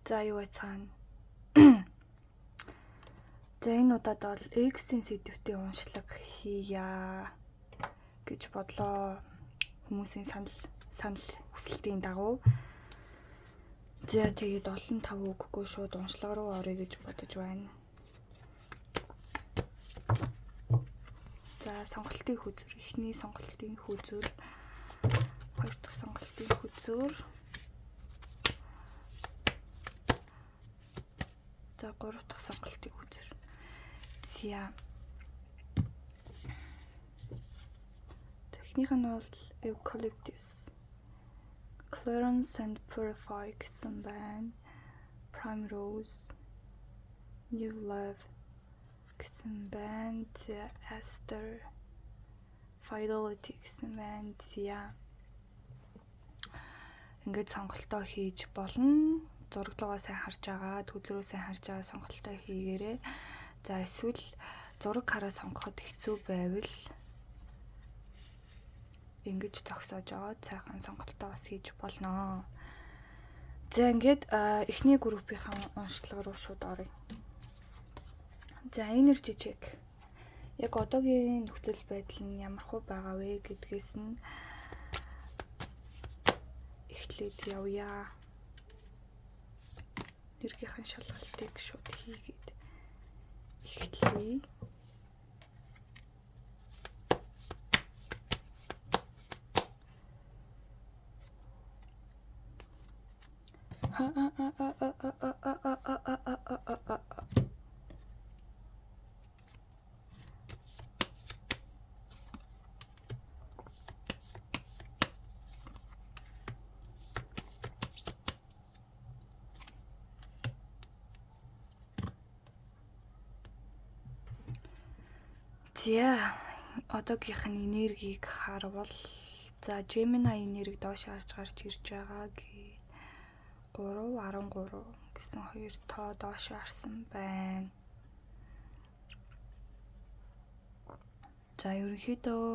За юу байцгаана. За энэ удаад бол X-ийн сэдвтийн уншлага хийя гэж бодлоо. Хүмүүсийн санал хүсэлтийн дагуу. За тэгээд олон тав үггүй шууд уншлага руу орё гэж бодож байна. За сонголтын хүзэр, эхний сонголтын хүзэр, хоёр дахь сонголтын хүзэр. За гурав дахь сонголтын хүзэр. За. Техник нь бол Eucalyptus, Clarence and Purify гэсэн байна. Primrose, New Love гэсэн байна. Aster, Fidelity гэсэн байна. За. Ингээд сонголтоо хийж болно. Зураглуугаа сайн харж байгаа, төзрөө сайн харж байгаа сонголтоо хийгээрэй. За эсвэл зураг хараа сонгоход хэцүү байвал ингэж зогсоож байгаа цайхан сонголтоо бас хийж болно. За ингээд эхний группийн уншлага руу шууд оръё. За energy check. Яг одоогийн нөхцөл байдал нь ямар хөө байгаа вэ гэдгээс нь эхлээд явъя. Нэргийнхэн шалгалтыг шууд хийгээд эхлэе. За одоогийнх нь энергийг харвал за Gemini энерги доош харж гарч ирж байгаа гээ 3.13 гэсэн хоёр тоо доош харсан байна. За ерөнхийдөө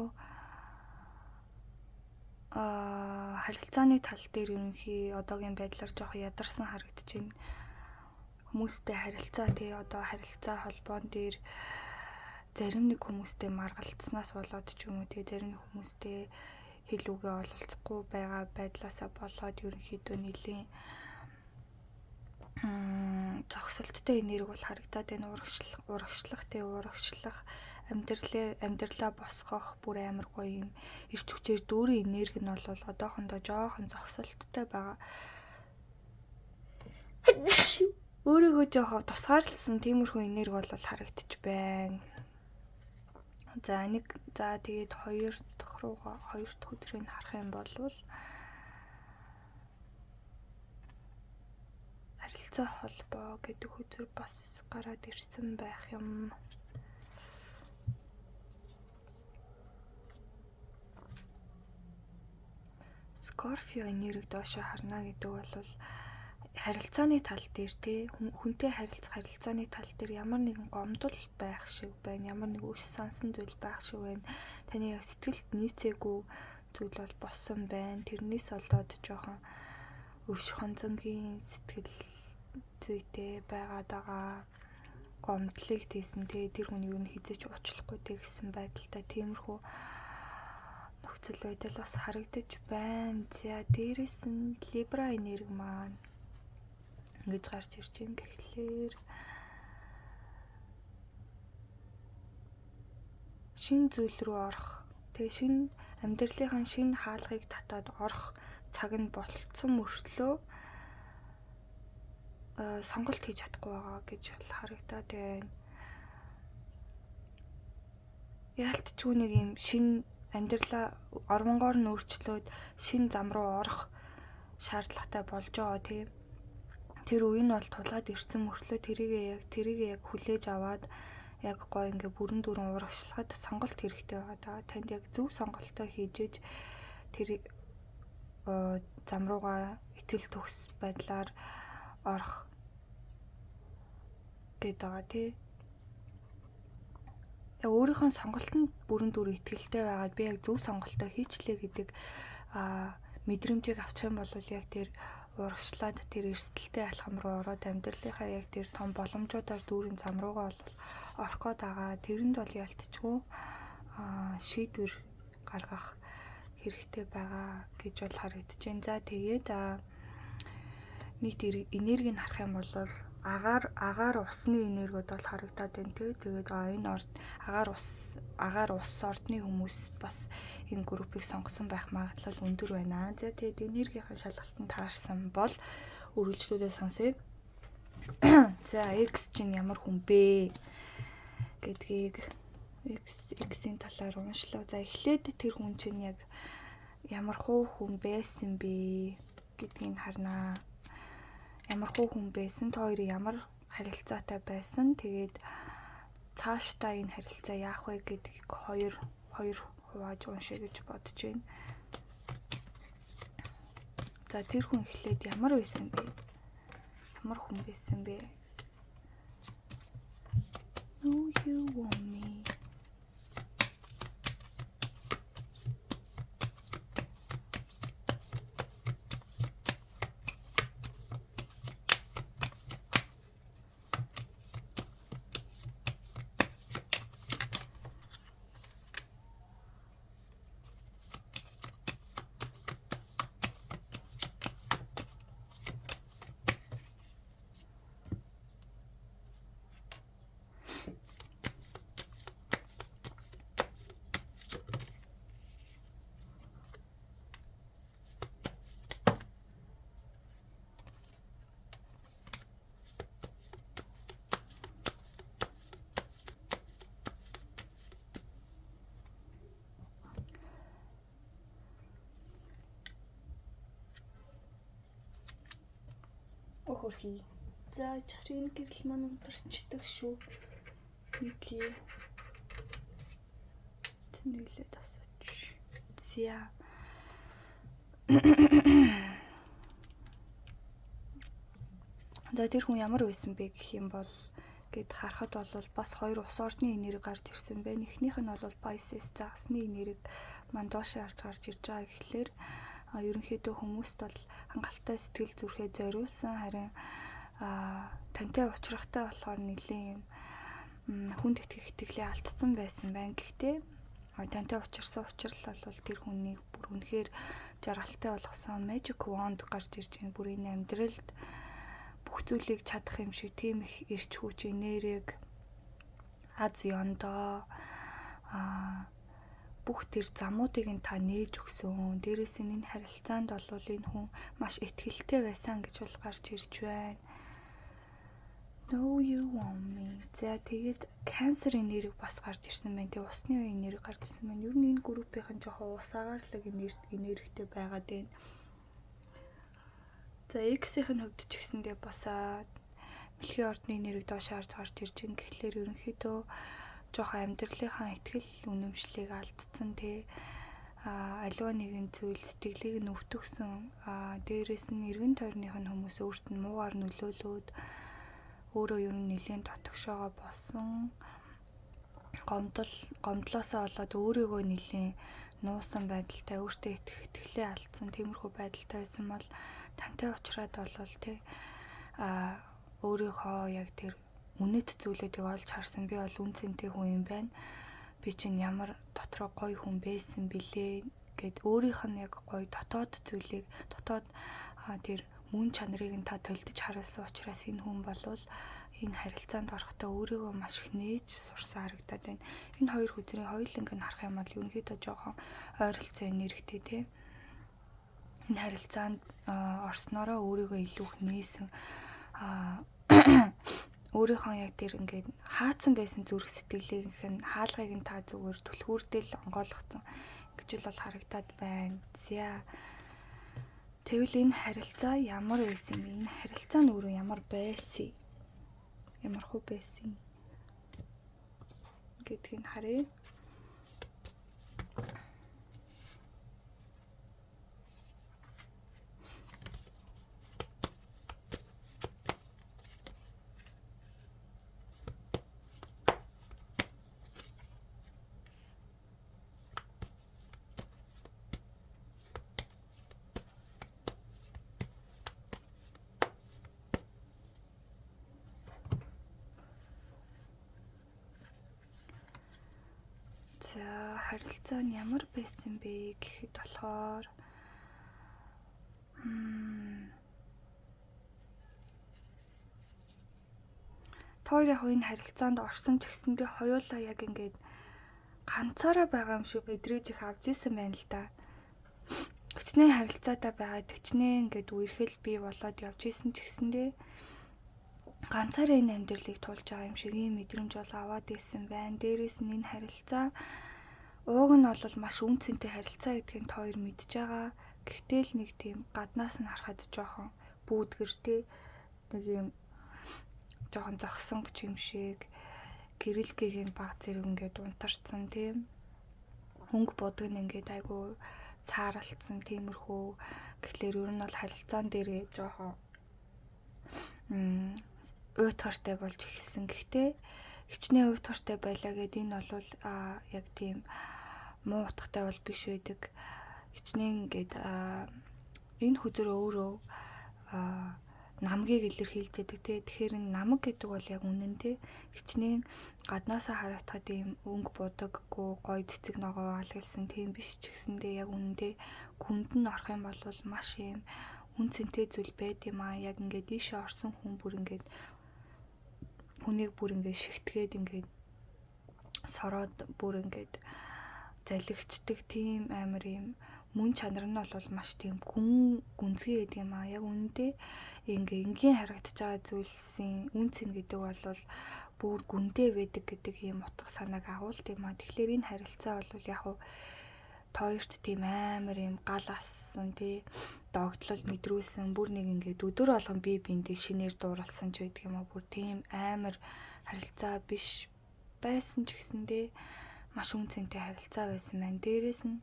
харилцааны тал дээр ерөнхий одоогийн байдлаар жоох ядарсан харагдаж байна. Хүмүүстэй харилцаа тий одоо харилцаа холбоон дээр зарим нэг хүмүүстэй маргалцснаас болоод ч юм уу тий зарим нэг хүмүүстэй хэл үгээ ололцохгүй байгаа байдлаасаа болоод ерөнхийдөө нэлийн зогсолттой энерги бол харагдаад байна. Урагшлах амьдралаа босгох бүр амар гоё юм эрч хүчээр дүүрэн энерги нь бол одоохондоо жоохон зогсолттой байгаа. Өөрийгөө жоохон тусгаарлсан тиймэрхүү энерги бол харагдаж байна. За тэгээд хоёр дахь өдрийг харах юм бол харилцаа холбоо гэдэг үзэр бас гараад ирсэн байх юм. Скорпио энерги доошо харна гэдэг бол харилцааны тал дээр тий хүнтэй харилцааны тал дээр ямар нэгэн гомдол байх шиг байна. Ямар нэг өс сансан зүйл байх шиг байна. Таны яг сэтгэлд нийцээгүй зүйл бол босон байна. Тэрнээс болоод жоохон өш хонцонгийн сэтгэл зүйтэй байгаад байгаа. Гомдлыг тийсэн тий тэр хүн юу н хизээч уучлахгүй тий гэсэн байдалтай тиймэрхүү нөхцөл байдал бас харагдаж байна. За дээрэс нь Libra энерги маань ингэж гарч ирж байгаа гэхлээр шин зүйл рүү орох тэгээ шин амьдралынхаа шин хаалгыг татаад орох цаг нь болцсон мөртлөө сонголт хийж чадахгүй байгаа гэж харагдаад байна. Яалтчгүй нэг юм шин амьдралаа орвонгоор нь өөрчлөөд шин зам руу орох шаардлагатай болж байгаа тийм. Тэр үе нь бол тулаад ирсэн мөртлөө тэрийг яг хүлээж аваад яг гоё ингээ бүрэн дүрэн урагшлахад сонголт хэрэгтэй байгаа. Танд яг зөв сонголтоо хийж тэр зам руугаа итгэл төгс байдлаар орох гэдэг байгаа тий. Яг өөрийнхөө сонголтод бүрэн дүр итгэлтэй байгаад би яг зөв сонголтоо хийчлээ гэдэг мэдрэмжийг авчих юм бол яг тэр урагшлаад тэр эрсдэлтэй алхам руу ороод амьдралынхаа яг тэр том боломжуудаар дүүрэн зам руугаа бол орох гээд байгаа. Тэрэнд бол ялтчгүй шийдвэр гаргах хэрэгтэй байгаа гэж бол харагдаж байна. За тэгээд нийт энергийг харах юм бол агаар усны энергиуд бол харагдаад байна тий. Тэгээд энэ агаар ус ордны хүмүүс бас энэ группийг сонгосон байх магадлал өндөр байна. За тэгээд энергийн шалгалтанд таарсан бол үргэлжлүүлээ сонсъё. За X чинь ямар хүн бэ гэдгийг X-ийн талаар уншлаа. За эхлээд тэр хүн чинь яг ямар хүн байсан бэ гэдгийг харнаа. Ямар хүн байсан, та хоёрын ямар харилцаатай байсан, тэгээд цаашдаа энэ харилцаа яах вэ гэдгийг хоёр хувааж уншъя гэж бодож байна. За тэр хүн эхлээд ямар байсан бэ? Ямар хүн байсан бэ? No, you want me. Хөрхий. За чарын гэрэл маань унтарчдаг шүү. Ники. Тэнэлээ тасаач. Зя. За тэр хүн ямар байсан бэ гэх юм бол гэд харахад бол бас хоёр ус ордны энерги гарч ирсэн байна. Эхнийх нь бол Pisces загасны энерги маань доошоо харж гарч ирж байгаа гэхлээр ерөнхийдөө хүмүүст бол хангалттай сэтгэл зүрхээ зориулсан, харин тантай уулзрахтай болохоор нэлийн хүнд итгэх итгэлээ алдсан байсан байна. Гэхдээ тантай уулзсан учрал бол тэр хүнийг бүр үнэхээр жаргалтай болгосон magic wand гарч ирж байна. Бүр энэ амьдралд бүх зүйлийг чадах юм шиг тийм их эрч хүч энерги аз ёндоо бүх тэр замуудыг нь та нээж өгсөн. Дээрээс нь энэ харилцаанд бол энэ хүн маш ихтгэлтэй байсан гэж бол гарч ирж байна. No, you want me. За тэгээд Cancer энерги бас гарч ирсэн байна. Тэг усны энерги гарч ирсэн байна. Ер нь энэ группийн жоохон ус агарлаг энергитэй байгаад байна. За X-ийн хувьд ч гэсэндээ бас мэлхийн ордны энерги доош харж гарч ирж байна. Тэгэхээр ерөнхийдөө жоохон амьдралынхаа итгэл үнэмшлийг алдсан тий. Аливаа нэгэн зүйл сэтгэлийг нь өвтгсөн. Дээрээс нь эргэн тойрных нь хүмүүс өөрт нь муугаар нөлөөлөөд өөрөө ер нь нэлийн дотгошоогоо болсон. Гомдлоосоо болоод өөрийгөө нэлийн нуусан байдалтай, өөртөө итгэлээ алдсан. Тиймэрхүү байдалтай байсан бол тантай уулзраад бол тий өөрийнхөө яг тэр үнэт зүйлүүдийг олж харсан. Би бол үн цэнтэй хүн юм байна. Би чинь ямар дотроо гоё хүн байсан бэлээ гэд өөрийнх нь яг гоё дотоод зүйлийг тэр мөн чанарыг нь та төлдөж харуулсан учраас энэ хүн болвол энэ харилцаанд орохдоо өөрийгөө маш их нээж сурсан харагдаад байна. Энэ хоёр хүзрийн хоёуланг нь харах юм бол ерөнхийдөө жоохон ойролцоо энергитэй тий. Энэ харилцаанд орсноороо өөрийгөө илүү их нээсэн өөрийнхөө яг тэр ингээд хаацсан байсан зүрх сэтгэлийнх нь хаалгыг нь та зүгээр түлхүүрдэл онгойлгосон гэж л бол харагдаад байна. За тэгвэл энэ харилцаа ямар байсан бэ? Энэ харилцаа нь өөрөө ямар байсан? Ямар хөө байсан гэдгийг харъя. За харилцаа нь ямар байсан бэ гэхэд болохоор тоор яг энэ харилцаанд орсон ч гэсэндээ хоёулаа яг ингээд ганцаараа байгаа юм шиг мэдрэж их авч исэн байна л да. Хичнээн харилцаатай байгаад хичнээн ингээд үерхэл бий болоод явж исэн ч гэсэндээ ганцаараа энэ амьдралыг туулж байгаа юм шиг ийм мэдрэмж бол аваад исэн байна. Дээрээс нь энэ харилцаа ууг нь бол маш үнцэнтэй харилцаа гэдгийг тоор мэдж байгаа. Гэхдээ л нэг тийм гаднаас нь харахад жоохон бүүдгэртэй нэг юм жоохон зогсонг юм шиг гэрэлгийн баг зэрэг ингээд унтарсан тийм хөнгө бодог нь ингээд айгу сааралцсан тиймэрхүү. Тэгэхээр ер нь бол харилцаан дээрээ жоохон уйтгартай болж эхэлсэн. Гэхдээ хичнээн уйтгартай байлаа гэд энэ бол яг тийм муу утгатай бол биш байдаг. Хичнээн ингээд энэ хүзэр өөрөө намгийг илэрхийлж байдаг те. Тэгэхээр энэ намг гэдэг бол яг үнэндээ хичнээн гаднаасаа харагдахад ийм өнгө будаггүй гоё цэцэг ногоо алгалсан тийм биш ч гэсэндээ яг үнэндээ гүнд нь орох юм бол маш ийм үн цэнтэй зүйл байд юм аа. Яг ингээд ийшээ орсон хүн бүр ингээд хүнийг бүр ингээд шигтгээд ингээд сороод бүр ингээд залгичдаг тийм амар юм мөн чанар нь бол маш тийм гүнзгий байдаг юм аа. Яг үнэндээ ингээ энгийн харагдаж байгаа зүйлсийн үн цэн гэдэг бол бүр гүндээ байдаг гэдэг ийм утга санааг агуулт юм аа. Тэгэхээр энэ харилцаа бол яг тоёрт тийм амар юм гал ассан тий догтлол мэдрүүлсэн бүр нэг ингээд өдөр болгон бие биендээ шинээр дууралсан ч байдаг юм аа. Бүр тийм амар харилцаа биш байсан ч гэсэндээ маш үн цэнтэй харилцаа байсан байна. Дээрээс нь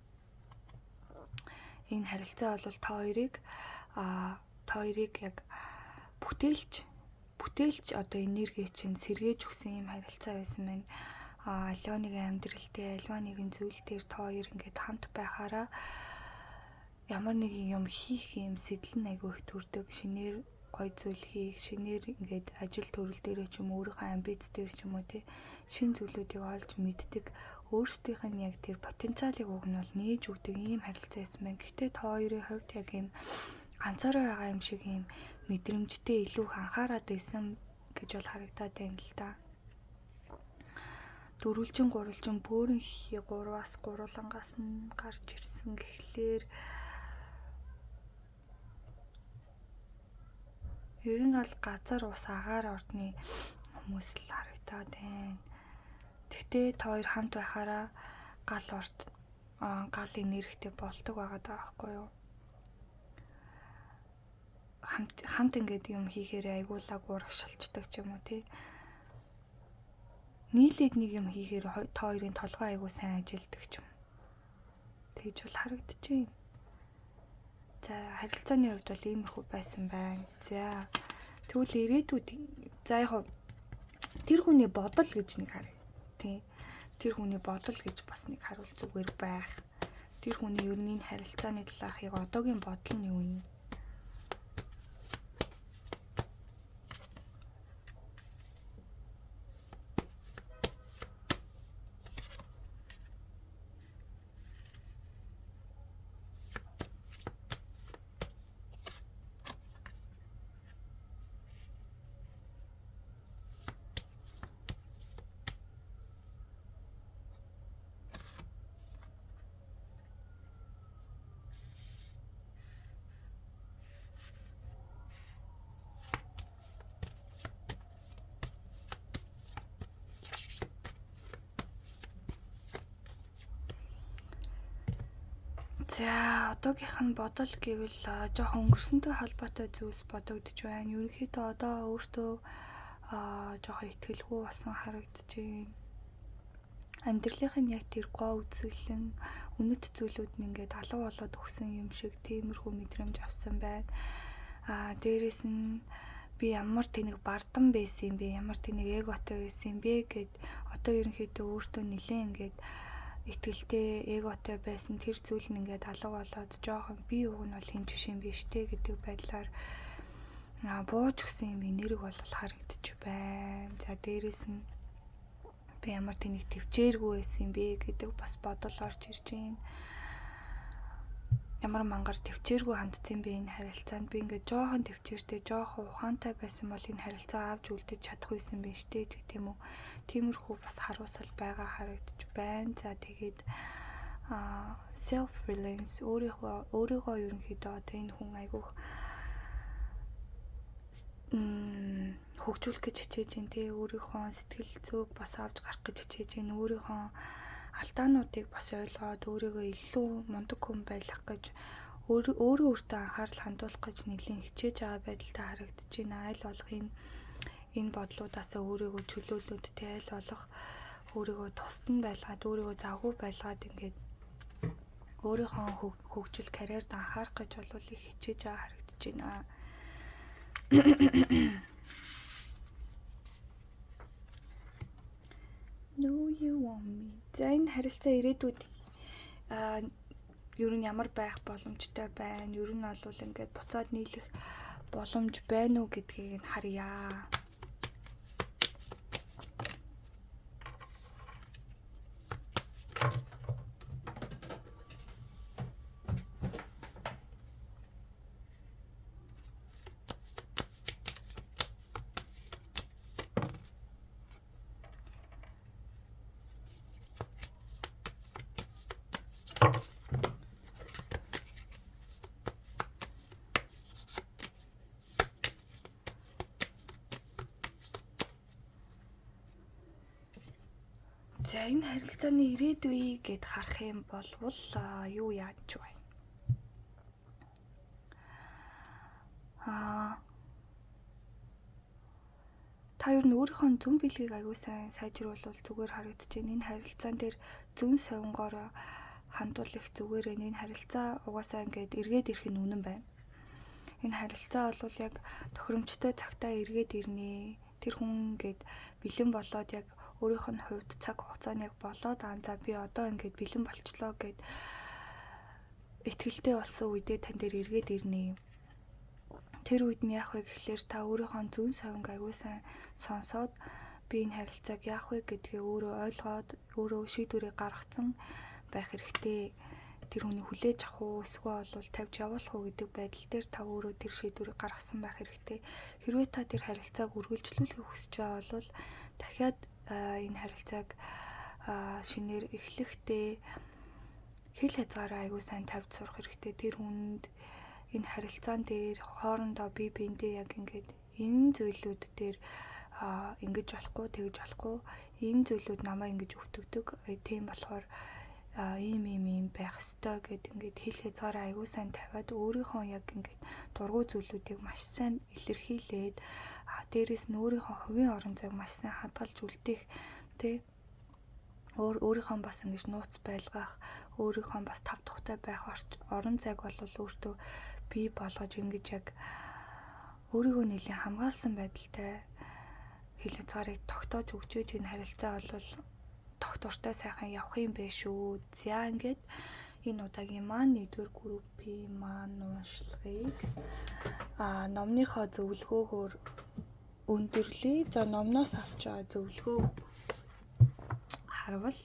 энэ харилцаа бол та хоёрыг яг бүтээлч одоо энерги чинь сэргээж өгсөн юм харилцаа байсан байна. Аливаа нэгэн амьдралтай аливаа нэгэн зүйл дээр та хоёр ингээд хамт байхаараа ямар нэгэн юм хийх юм сэтэл нь айгүй их төрдөг. Шинээр гоё зүйл хийх, шинээр ингээд ажил төрөл дээрээ ч юм өөрийнхөө амбиц дээр ч юм уу тий шин зүйлүүдийг олж мэддэг. Өөрсдийнх нь яг тэр потенциалыг уг нь бол нээж өгдөг ийм харилцаа байсан байна. Гэхдээ та хоёрын хувьд яг ийм ганцаараа байгаа юм шиг ийм мэдрэмжтэй илүү их анхаарат байсан гэж бол харагдаад байна л да. Дөрвөлжин гурвалжин бөөрн хий 3-аас гурвангаас нь гарч ирсэн гэхлээр ер нь бол газар ус агаар ордны хүмүүс л харагдаад байна. Тэгтээ та хоёр хамт байхаараа гал энергитэй болдог байгаа даа байхгүй юу? Хамт ингээд юм хийхээр айгуулаг урагшилчдаг ч юм уу тий. Нийлээд нэг юм хийхээр та хоёрын толгой айгуу сайн ажилдаг ч юм. Тэгж бол харагдаж байна. За харилцааны хувьд бол иймэрхүү байсан байна. За тэгвэл ирээдүйд за яг тэр хүний бодол гэж нэг харъя. Тий. Тэр хүний бодол гэж бас нэг харуул зүгээр байх. Тэр хүний ер нь харилцааны талаарх яг одоогийн бодол нь юу юм? За одоогийнх нь бодол гэвэл жоохон өнгөрсөнтэй холбоотой зүйлс бодогдож байна. Ерөнхийдөө одоо өөртөө жоохон ихтгэлгүй болсон харагдаж байна. Амьдралынх нь яг тэр гоо үзэглэн үнэт зүйлүүд нь ингээд алга болоод өгсөн юм шиг тиймэрхүү мэдрэмж авсан байна. Дээрээс нь би ямар тэнэг бардам байсан юм бэ? Ямар тэнэг эготой байсан юм бэ гэд одоо ерөнхийдөө өөртөө нэлээд ингээд итгэлтэй эготой байсан тэр зүйл нь ингээд алга болоод жоохон би уг нь бол хинч биш юм биш те гэдэг байдлаар бууж өгсөн юм энерги бол харагдчих байна. За дээрээс нь би ямар тэнийг төвчээргүй байсан юм бэ гэдэг бас бодол орж ирж байна. Ямар мангар төвчээргүй хандсан би энэ харилцаанд би ингээд жоохон төвчээртэй, жоохон ухаантай байсан бол энэ харилцаа авч үлдэж чадах байсан биш үү гэх тийм үү. Тиймэрхүү бас харуулсал байгаа харагдаж байна. За тэгээд self reliance өөрийгөө ерөнхийдөө одоо энэ хүн айгүйх хөгжүүлэх гэж хичээж байна тий. Өөрийнхөө сэтгэл зүйг бас авч гарах гэж хичээж байна. Өөрийнхөө алдаануудыг бас ойлгоод өөрийгөө илүү мундаг хүн байх гэж өөрөө өөртөө анхаарал хандуулах гэж нэлийн хичээж байгаа байдалтай харагдаж байна. Аль болох энэ бодлуудаасаа өөрийгөө чөлөөлөд тий, аль болох өөрийгөө тусдан байлгаад өөрийгөө завгүй байлгаад ингээд өөрийнхөө хөгжил карьерд анхаарах гэж бол их хичээж байгаа харагдаж байна. No you want me. За энэ харилцаа ирээдүйд ер нь ямар байх боломжтой байна? Ер нь бол ингээд буцаад нийлэх боломж байна уу гэдгийг нь харъя. За энэ харилцааны ирээдүй гэд харах юм бол юу яаж байна? Та ер нь өөрийнхөө зүн билгийг аягүй сайн сайжруулвал зүгээр харагдаж байна. Энэ харилцаан дээр зүн совингоор хандуулах зүгээр энэ харилцаа угаасаа ингээд эргээд ирэх нь үнэн байна. Энэ харилцаа бол яг тохиромжтой цагтаа эргээд ирнэ. Тэр хүн ингээд бэлэн болоод яг өөрийнх нь хувьд цаг хугацааны яг болоод за би одоо ингээд бэлэн болчлоо гэд итгэлтэй болсон үедээ тань дээр эргээд ирнэ. Тэр үед нь яах вэ гэхлээр та өөрийнхөө зүн совинг аягүй сайн сонсоод би энэ харилцааг яах вэ гэдгээ өөрөө ойлгоод өөрөө шийдвэрийг гаргацсан байх хэрэгтэй. Тэр хүний хүлээж авах уу эсвэл бол тавьж явуулах уу гэдэг байдал дээр та өөрөө тэр шийдвэрийг гаргасан байх хэрэгтэй. Хэрвээ та тэр харилцааг үргэлжлүүлэхийг хүсэж байгаа бол дахиад энэ харилцааг шинээр эхлэхдээ хэл хязгаараа аягүй сайн тавьж сурах хэрэгтэй. Тэр хүнд энэ харилцаан дээр хоорондоо бие биендээ яг ингээд энэ зүйлүүд дээр ингэж болохгүй, тэгж болохгүй, энэ зүйлүүд намайг ингэж өвтгдөг. Тийм болохоор ийм байх ёстой гэд ингээд хэл хязгаараа аягүй сайн тавиад өөрийнхөө яг ингээд дургуй зүйлүүдийг маш сайн илэрхийлээд дээрээс нь өөрийнхөө хувийн орон зайг маш сайн хадгалж үлдээх тий өөрийнхөө бас ингэж нууц байлгах, өөрийнхөө бас тав тухтай байх орон зайг бол өөртөө бий болгож ингэж яг өөрийгөө нэлийн хамгаалсан байдалтай хэл хязгаарыг тогтоож өгч энэ харилцаа бол тогтвортой сайхан явах юм бэ шүү. За ингээд энэ удаагийн маань 1-р группийн маань уншлагыг номныхоо зөвлөгөөгөөр өндөрлөе. За номноос авч байгаа зөвлөгөө харвал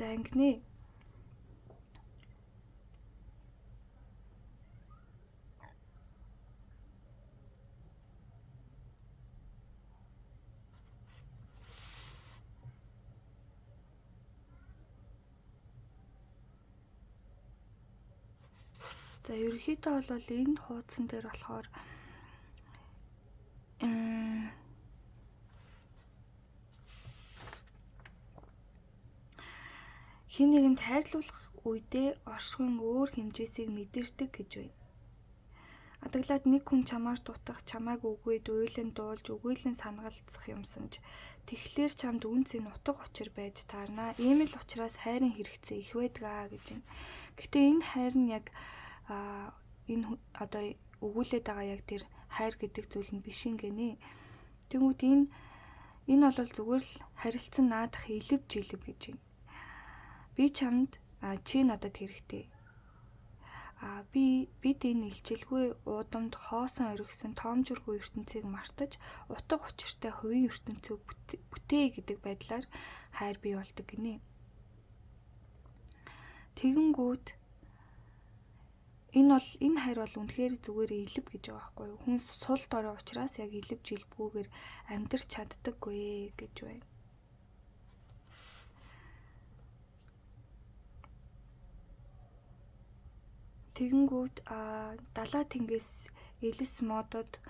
за ингэнэ. За ерөнхийдөө бол энэ хуудсан дээр болохоор хин нэгэнд хайрлуулах үедээ оршихуйн өөр хэмжээсийг мэдэрдэг гэж байна. Адаглаад нэг хүн чамаар дутах, чамайг үгүйд уйлан дуулж, өгөөлөн санагалцах юм санаж. Тэгэхээр чамд үнц энэ утга учир байж таарна. Ийм л учраас хайрын хэрэгцээ их байдаг гэж байна. Гэтэ энэ хайр нь яг энэ одоо өгүүлээд байгаа яг тэр хайр гэдэг зүйл нь биш ингэнэ. Тэгмүүд энэ бол зүгээр л харилцан наадах илэв жилэв гэж байна. Би чамд чи надад хэрэгтэй. Бид энэ илчилгүй уудамд хоосон оргисон тоомжиргүй ертөнцийг мартаж утга учиртай хувийн ертөнцөө бүтээ гэдэг байдлаар хайр бий болдог гинэ. Тэгэнгүүт энэ хайр бол үнэхээр зүгээр илэв гэж байгаа байхгүй юу? Хүн сул дорой учраас яг илэв жилбгүйгээр амьдрч чаддаггүй гэж байна. Тэгэнгүүт далаа тэнгис элэс модод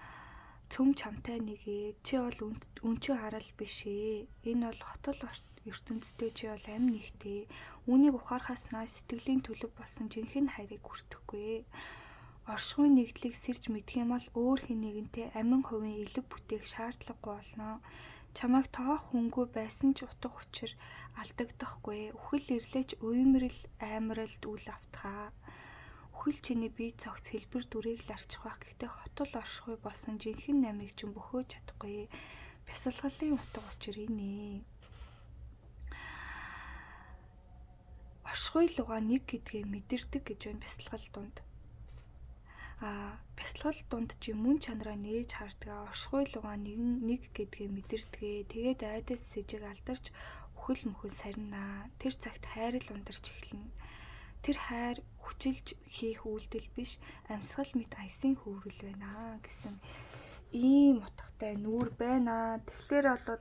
цөм чамтай нэгээ чи бол өнчөө харал биш ээ. Энэ бол хотол ертөнцтэй чи бол амь нэгтэй. Үүнийг ухаарахаас нааш сэтгэлийн төлөв болсон жинхэнэ хайрыг хүртэхгүй. Оршихуйн нэгдлийг сэрж мэдэх юм бол өөр хэн нэгэнтэй амин хувийн элэв бүтээх шаардлагагүй болно. Чамайг тоох хүнгүй байсан ч утга учир алдагдахгүй. Үхэл ирлээч уймрал аймралд үл автхаа. Үхэл чиний бие цогц хэлбэр дүрийг л арчих байх. Гэхдээ хотол оршихуй болсон жинхэнэ намыг ч бөхөөж чадахгүй. Бясалгалын утга учир энэ. Оршихуй лугаа нэг гэдгээ мэдэрдэг гэж байна бясалгал дунд. Бясалгал дунд чи мөн чанараа нээж хардгаа. Оршихуй лугаа нэг гэдгээ мэдэрдэгэ. Тэгээд айдас сэжиг алдарч үхэл мөхөл сарнаа. Тэр цагт хайр л ундарч эхэлнэ. Тэр хайр хүчилж хийх үйлдэл биш, амьсгал мэт аясын хөврөл байна гэсэн ийм утгатай нүүр байна. Тэгэхээр бол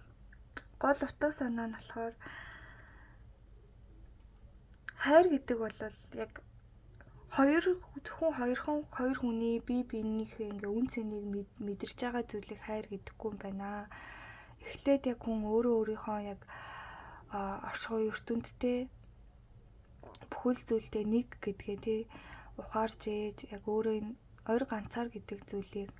гол утга санаа нь болохоор хайр гэдэг бол яг хоёр хүний бие биенийхээ ингээ үн цэнийг мэдэрч байгаа зүйлийг хайр гэдэггүй юм байна. Эхлээд яг хүн өөрийнхөө яг оршихуй ертөндтэй бүхэл зүйлдээ нэг гэдгээ тий ухаарж ээж яг өөрөө энэ ойр ганцаар гэдэг зүйлийг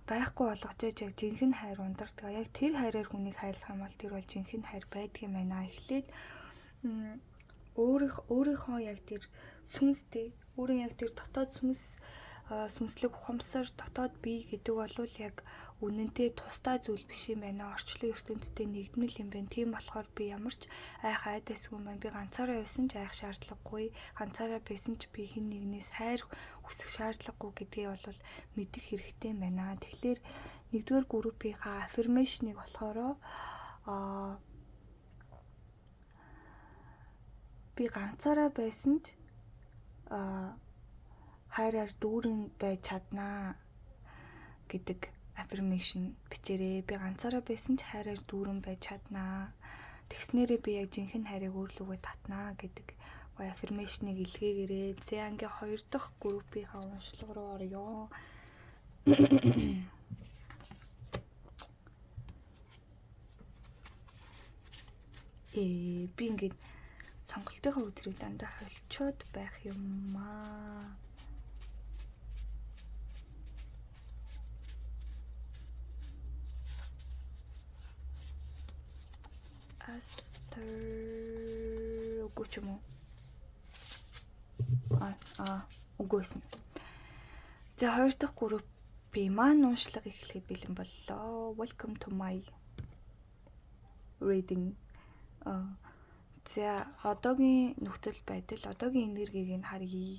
байхгүй болгож ээж яг жинхэнэ хайр ундардаг. Яг тэр хайраар хүнийг хайрлах юм бол тэр бол жинхэнэ хайр байдаг юм байна. Эхлээд өөрийнхөө яг тэр сүнстэй өөрийн яг тэр дотоод сүнслэг ухамсар дотоод бие гэдэг бол яг үнэнтэй тусдаа зүйл биш юм байна. Орчлон ертөнцтэй нэгдмэл юм байна. Тийм болохоор би ямар ч айх айдасгүй юм байна. Би ганцаараа байсан ч айх шаардлагагүй. Ганцаараа байсан ч би хэн нэгнээс хайр хүсэх шаардлагагүй гэдгээ бол мэдэх хэрэгтэй юм байна. Тэгэхээр нэгдүгээр группийнхаа аффирмашныг болохоор би ганцаараа байсан ч хайраар дүүрэн байж чаднаа гэдэг affirmation бичээрэй. Би ганцаараа байсан ч хайраар дүүрэн байж чаднаа. Тэгснээрээ би яг жинхэнэ хайрыг өөрлөгөө татнаа гэдэг affirmation-ыг илгээгээрэй. За ингээ 2 дахь группийнхаа уншлага руу орё. Би ингээд сонголтынхаа өдрийг дандаа холчоод байх юм аа. Үгүй ч юм уу. Үгүйсэн. За 2 дахь группийн маань уншлага эхлэхэд бэлэн боллоо. Welcome to my reading. За одоогийн нөхцөл байдал, одоогийн энергийг нь харъя.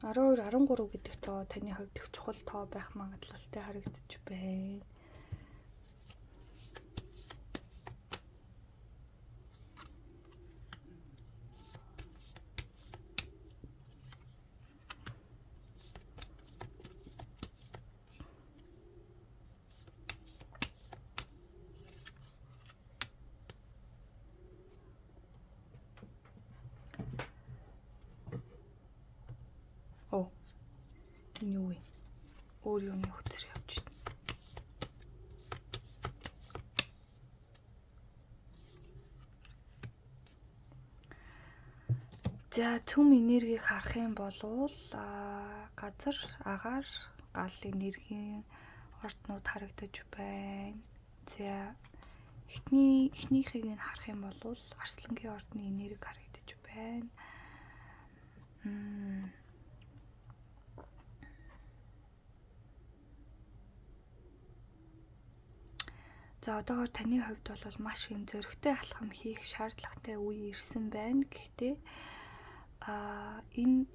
За 12 13 гэдэг тоо таны хувьд их чухал тоо байх магадлалтай харагдаж байна. Оо. Энэ юу вэ? Өөр юмны хөтөр явж байна. За цөм энергийг харах юм бол газар, агаар, гал энергийн орднууд харагдаж байна. За эхнийхийг нь харах юм бол арслангийн ордны энерги харагдаж байна. За одоогоор таны хувьд бол маш юм зөрөгтэй алхам хийх шаардлагатай үе ирсэн байна. Гэхдээ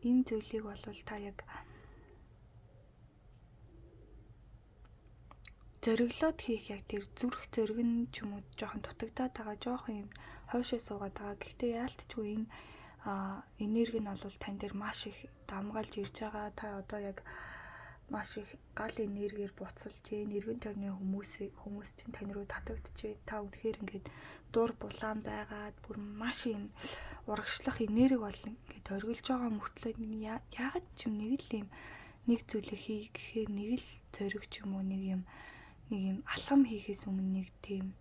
энэ зүйлийг бол та яг зориглоод хийх яг тэр зүрх зориг нь ч юм уу жоохон дутагдаад байгаа, жоохон юм хойшоо суугаад байгаа. Гэхдээ яалтчгүй энэ энерги нь бол тань дээр маш их дамгаалж ирж байгаа. Та одоо яг маш их гал энергиэр буцалж гээ. Эргэн тойрны хүмүүс чинь тань руу татагдчихэ. Та үнэхээр ингээд дур булаан байгаад бүр маш юм урагшлах энерги бол ингээд оргилж байгаа мөртлөө яагаад ч юм нэг зүйлийг хий гэхээр нэг л зориг ч юм уу нэг юм алхам хийхээс өмнө нэг тийм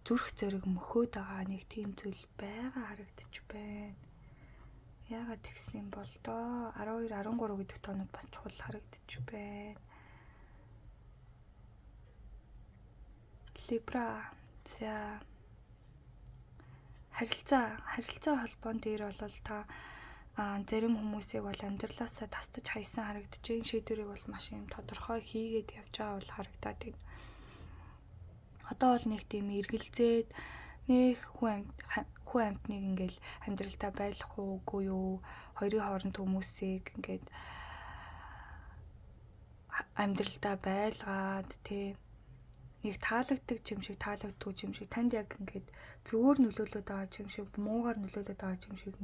зүрх зориг мөхөөд байгаа нэг тийм зүйл байгаа харагдаж байна. Яагаад тэгсэн юм бол доо 12, 13 гэдэг тоонууд бас чухал харагдаж байна. Libra. За харилцаа холбоон дээр бол та зарим хүмүүсийг бол амьдралаасаа тасдаж хайсан харагдаж байна. Шийдвэрийг бол маш юм тодорхой хийгээд явж байгаа бол харагдаад байна. Одоо бол нэг тийм эргэлзээд нэг хүн амтныг ингээл амьдралдаа байлах уугүй юу? Хоёрын хооронд хүмүүсийг ингээд амьдралдаа байлгаад нэг таалагддаг юм шиг таалагдгүй юм шиг танд яг ингээд зөвөр нөлөөлөд байгаа юм шиг муугаар нөлөөлөд байгаа юм шиг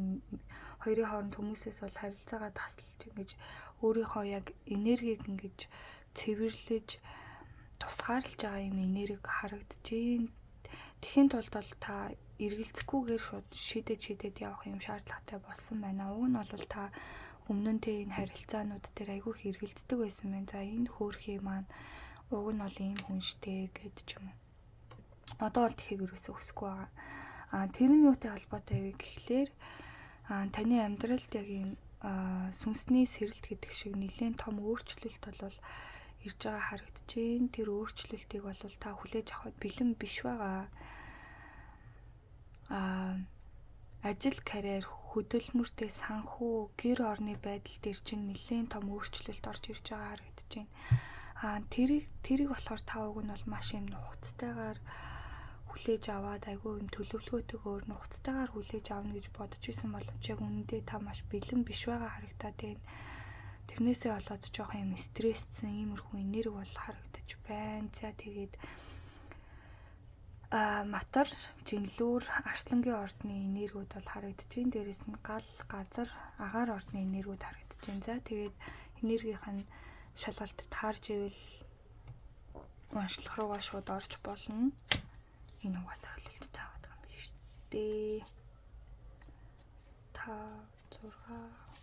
хоёрын хооронд хүмүүсээс бол харилцаагаа таслаж ингэж өөрийнхөө яг энергийг ингэж цэвэрлэж тусгаарлаж байгаа юм энерги харагдаж байна. Тэхийн тулд бол та эргэлзэхгүйгээр шууд шийдээд явах юм шаардлагатай болсон байна. Уг нь бол та өмнө нь энэ харилцаанууд дээр айгүй их эргэлздэг байсан байна. За энэ хөөрхий маань уг нь бол ийм хүн штэ гэд ч юм уу. Одоо бол тэхийг юусоо хүсэхгүй байгаа. Тэр нь юутай холбоотой вэ гэхлээр таны амьдралд яг ийм сүнсний сэрэлт гэдэг шиг нэлээд том өөрчлөлт бол ирж байгаа харагдаж байна. Тэр өөрчлөлтийг бол та хүлээж авахд бэлэн биш байгаа. Ажил, карьер, хөдөлмөртэй санхүү, гэр орны байдал дээр чинь нэлээд том өөрчлөлт орж ирж байгаа харагдаж байна. Тэрийг болохоор та уг нь бол маш юм нухацтайгаар хүлээж аваад айгүй юм төлөвлөгөөтэйгээр нухацтайгаар хүлээж авна гэж бодож исэн боловч яг үнэндээ та маш бэлэн биш байгаа харагдаад байна. Тэрнээсээ болоод жоох юм стресссэн иймэрхүү энерги бол харагдаж байна. За тэгээд матар, жинлүүр, арслангийн ордны энергиуд бол харагдаж байна. Дээрээс нь гал, газар, агаар ордны энергиуд харагдаж байна. За тэгээд энергийнх нь шалгалт таарж ивэл уншлах руугаа шууд орж болно. Энэ угаасаа хөлөлт цаагаад байгаа юм биш үү? 5 6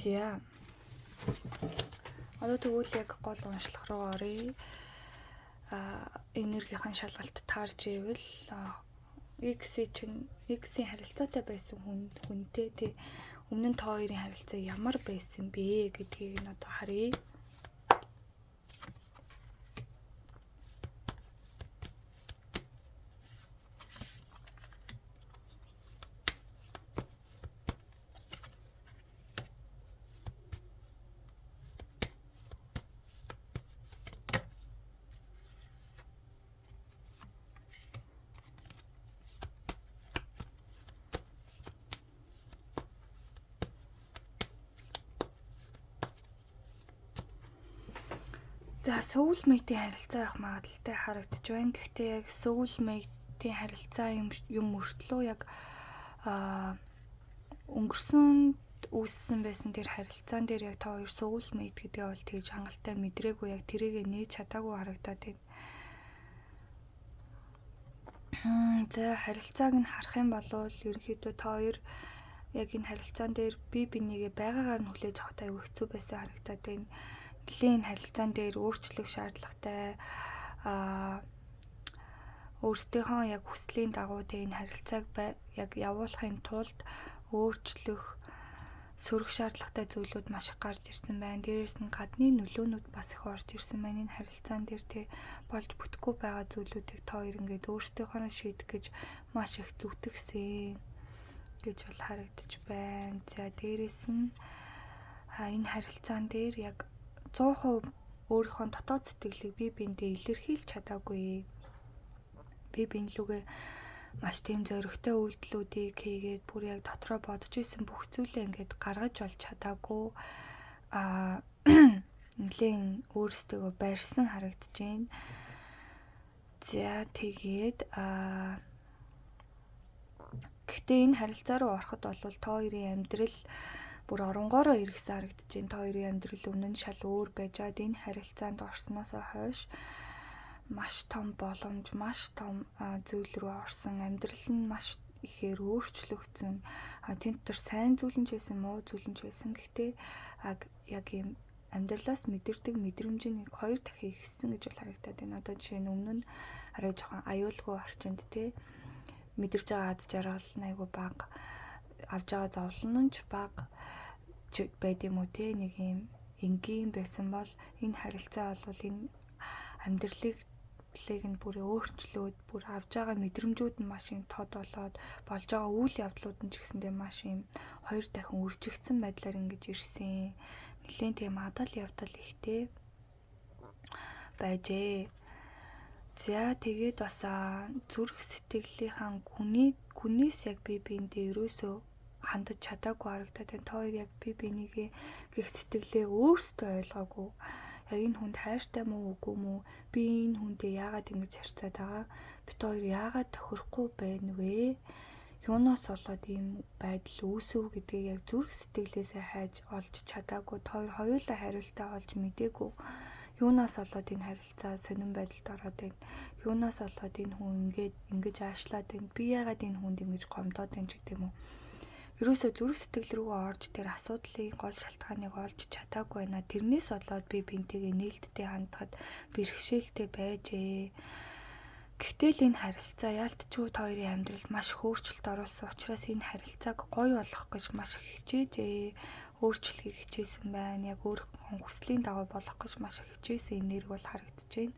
За. Одоо тэгвэл яг гол уншлах руу оръё. Энергийн шалгалт таарж ивэл X-ийн харилцаатай байсан хүнтэй тий өмнө нь та хоёрын харилцаа ямар байсан бэ гэдгийг нь одоо харъя. За soulmate-ийн харилцаа авах магадaltaй харагдаж байна. Гэхдээ яг soulmate-ийн харилцаа юм мөртлөө яг өнгөрсөн үүссэн байсан тэр харилцаан дээр яг та хоёр soulmate гэдгээ бол тэгж хангалттай мэдрээгүй, яг тэрийг нээж чадаагүй харагдаад байна. За харилцааг нь харах юм бол ерөнхийдөө та хоёр яг энэ харилцаан дээр бие бинийгээ байгаагаар нь хүлээж авах аюу хэцүү байсан харагдаад байна. Нэлийн харилцаан дээр өөрчлөх шаардлагатай өөрсдийнхөө яг хүслийн дагуу энэ харилцааг яг явуулахын тулд өөрчлөх сөрөх шаардлагатай зүйлүүд маш их гарч ирсэн байна. Дээрээс нь гадны нөлөөнүүд бас их орж ирсэн байна. Энэ харилцаан дээр тэ болж бүтэхгүй байгаа зүйлүүдийг та хоёр ингээд өөрсдийнхөө шийдэх гэж маш их зүтгэсэн гэж бол харагдаж байна. За дээрээс нь энэ харилцаан дээр яг 100% өөрийнхөө дотоод сэтгэлийг бие биендээ илэрхийлж чадаагүй. Бие биенлүүгээ маш тийм зоригтой үйлдэлүүдийг хийгээд бүр яг дотроо бодож исэн бүх зүйлээ ингээд гаргаж олж чадаагүй. Нэлийн өөрсдөө барьсан харагдаж байна. За тэгээд гэхдээ энэ харилцаа руу ороход бол та хоёрын амьдрал бүр оронгоороо иргэсэн харагдаж байна. Та хоёрын амьдрал өмнө нь шал өөр байж байгаад энэ харилцаанд орсноос хойш маш том боломж, маш том зүйл рүү орсон. Амьдрал нь маш ихээр өөрчлөгдсөн. Тэнд дотор сайн зүйл нь ч байсан, муу зүйл нь ч байсан. Гэхдээ яг юм амьдралаас мэдэрдэг мэдрэмжийг 2 дахин ихссэн гэж бол харагдаад байна. Одоо жишээ нь өмнө нь арай жоохон аюулгүй орчинд мэдэрч байгаа аз жаргал нь айгүй бага, авж байгаа зовлон нь ч бага байд юм уу те, нэг юм энгийн байсан бол энэ харилцаа бол энэ амьдралыг нь бүр өөрчлөөд бүр авж байгаа мэдрэмжүүд нь маш юм тод болоод болж байгаа үйл явдлууд нь ч гэсэндээ маш юм 2 дахин үржигдсэн байдлаар ингэж ирсэн. Нэлийн тийм адал явдал ихтэй байжээ. За тэгээд бас зүрх сэтгэлийнхаа гүнээс яг бие биендээ ерөөсөө хандаж чадаагүй харагдаад байна. Та хоёр яг бие бинийгээ гэх сэтгэлээ өөрсдөө ойлгоогүй. Яг энэ хүнд хайртай мүү үгүй мүү? Би энэ хүндээ яагаад ингэж харьцаад байгаа? Бид хоёр яагаад тохирохгүй байна вэ? Юунаас болоод ийм байдал үүсв гэдгийг яг зүрх сэтгэлээсээ хайж олж чадаагүй. Та хоёр хоёулаа хариултаа олж мдээгүй. Юунаас болоод энэ харилцаа сонирн байдалд ороод байна? Юунаас болоод энэ хүн ингэж аашлаад байна? Би яагаад энэ хүнд ингэж гомдоод байна ч гэдэг юм уу? Ерөөсөө зүрх сэтгэл рүү орж тэр асуудлын гол шалтгааныг олж чадаагүй байна. Тэрнээс болоод би бинтийгээ нээлттэй хандхад бэрхшээлтэй байжээ. Гэхдээ л энэ харилцаа яалтчгүй та хоёрын амьдралд маш их өөрчлөлт оруулсан учраас энэ харилцааг гоё болгох гэж маш их хичээжээ. Өөрчлөхийг хичээсэн байна. Яг өөрийнхөө хүслийн дагуу болох гэж маш их хичээсэн энерги бол харагдаж байна.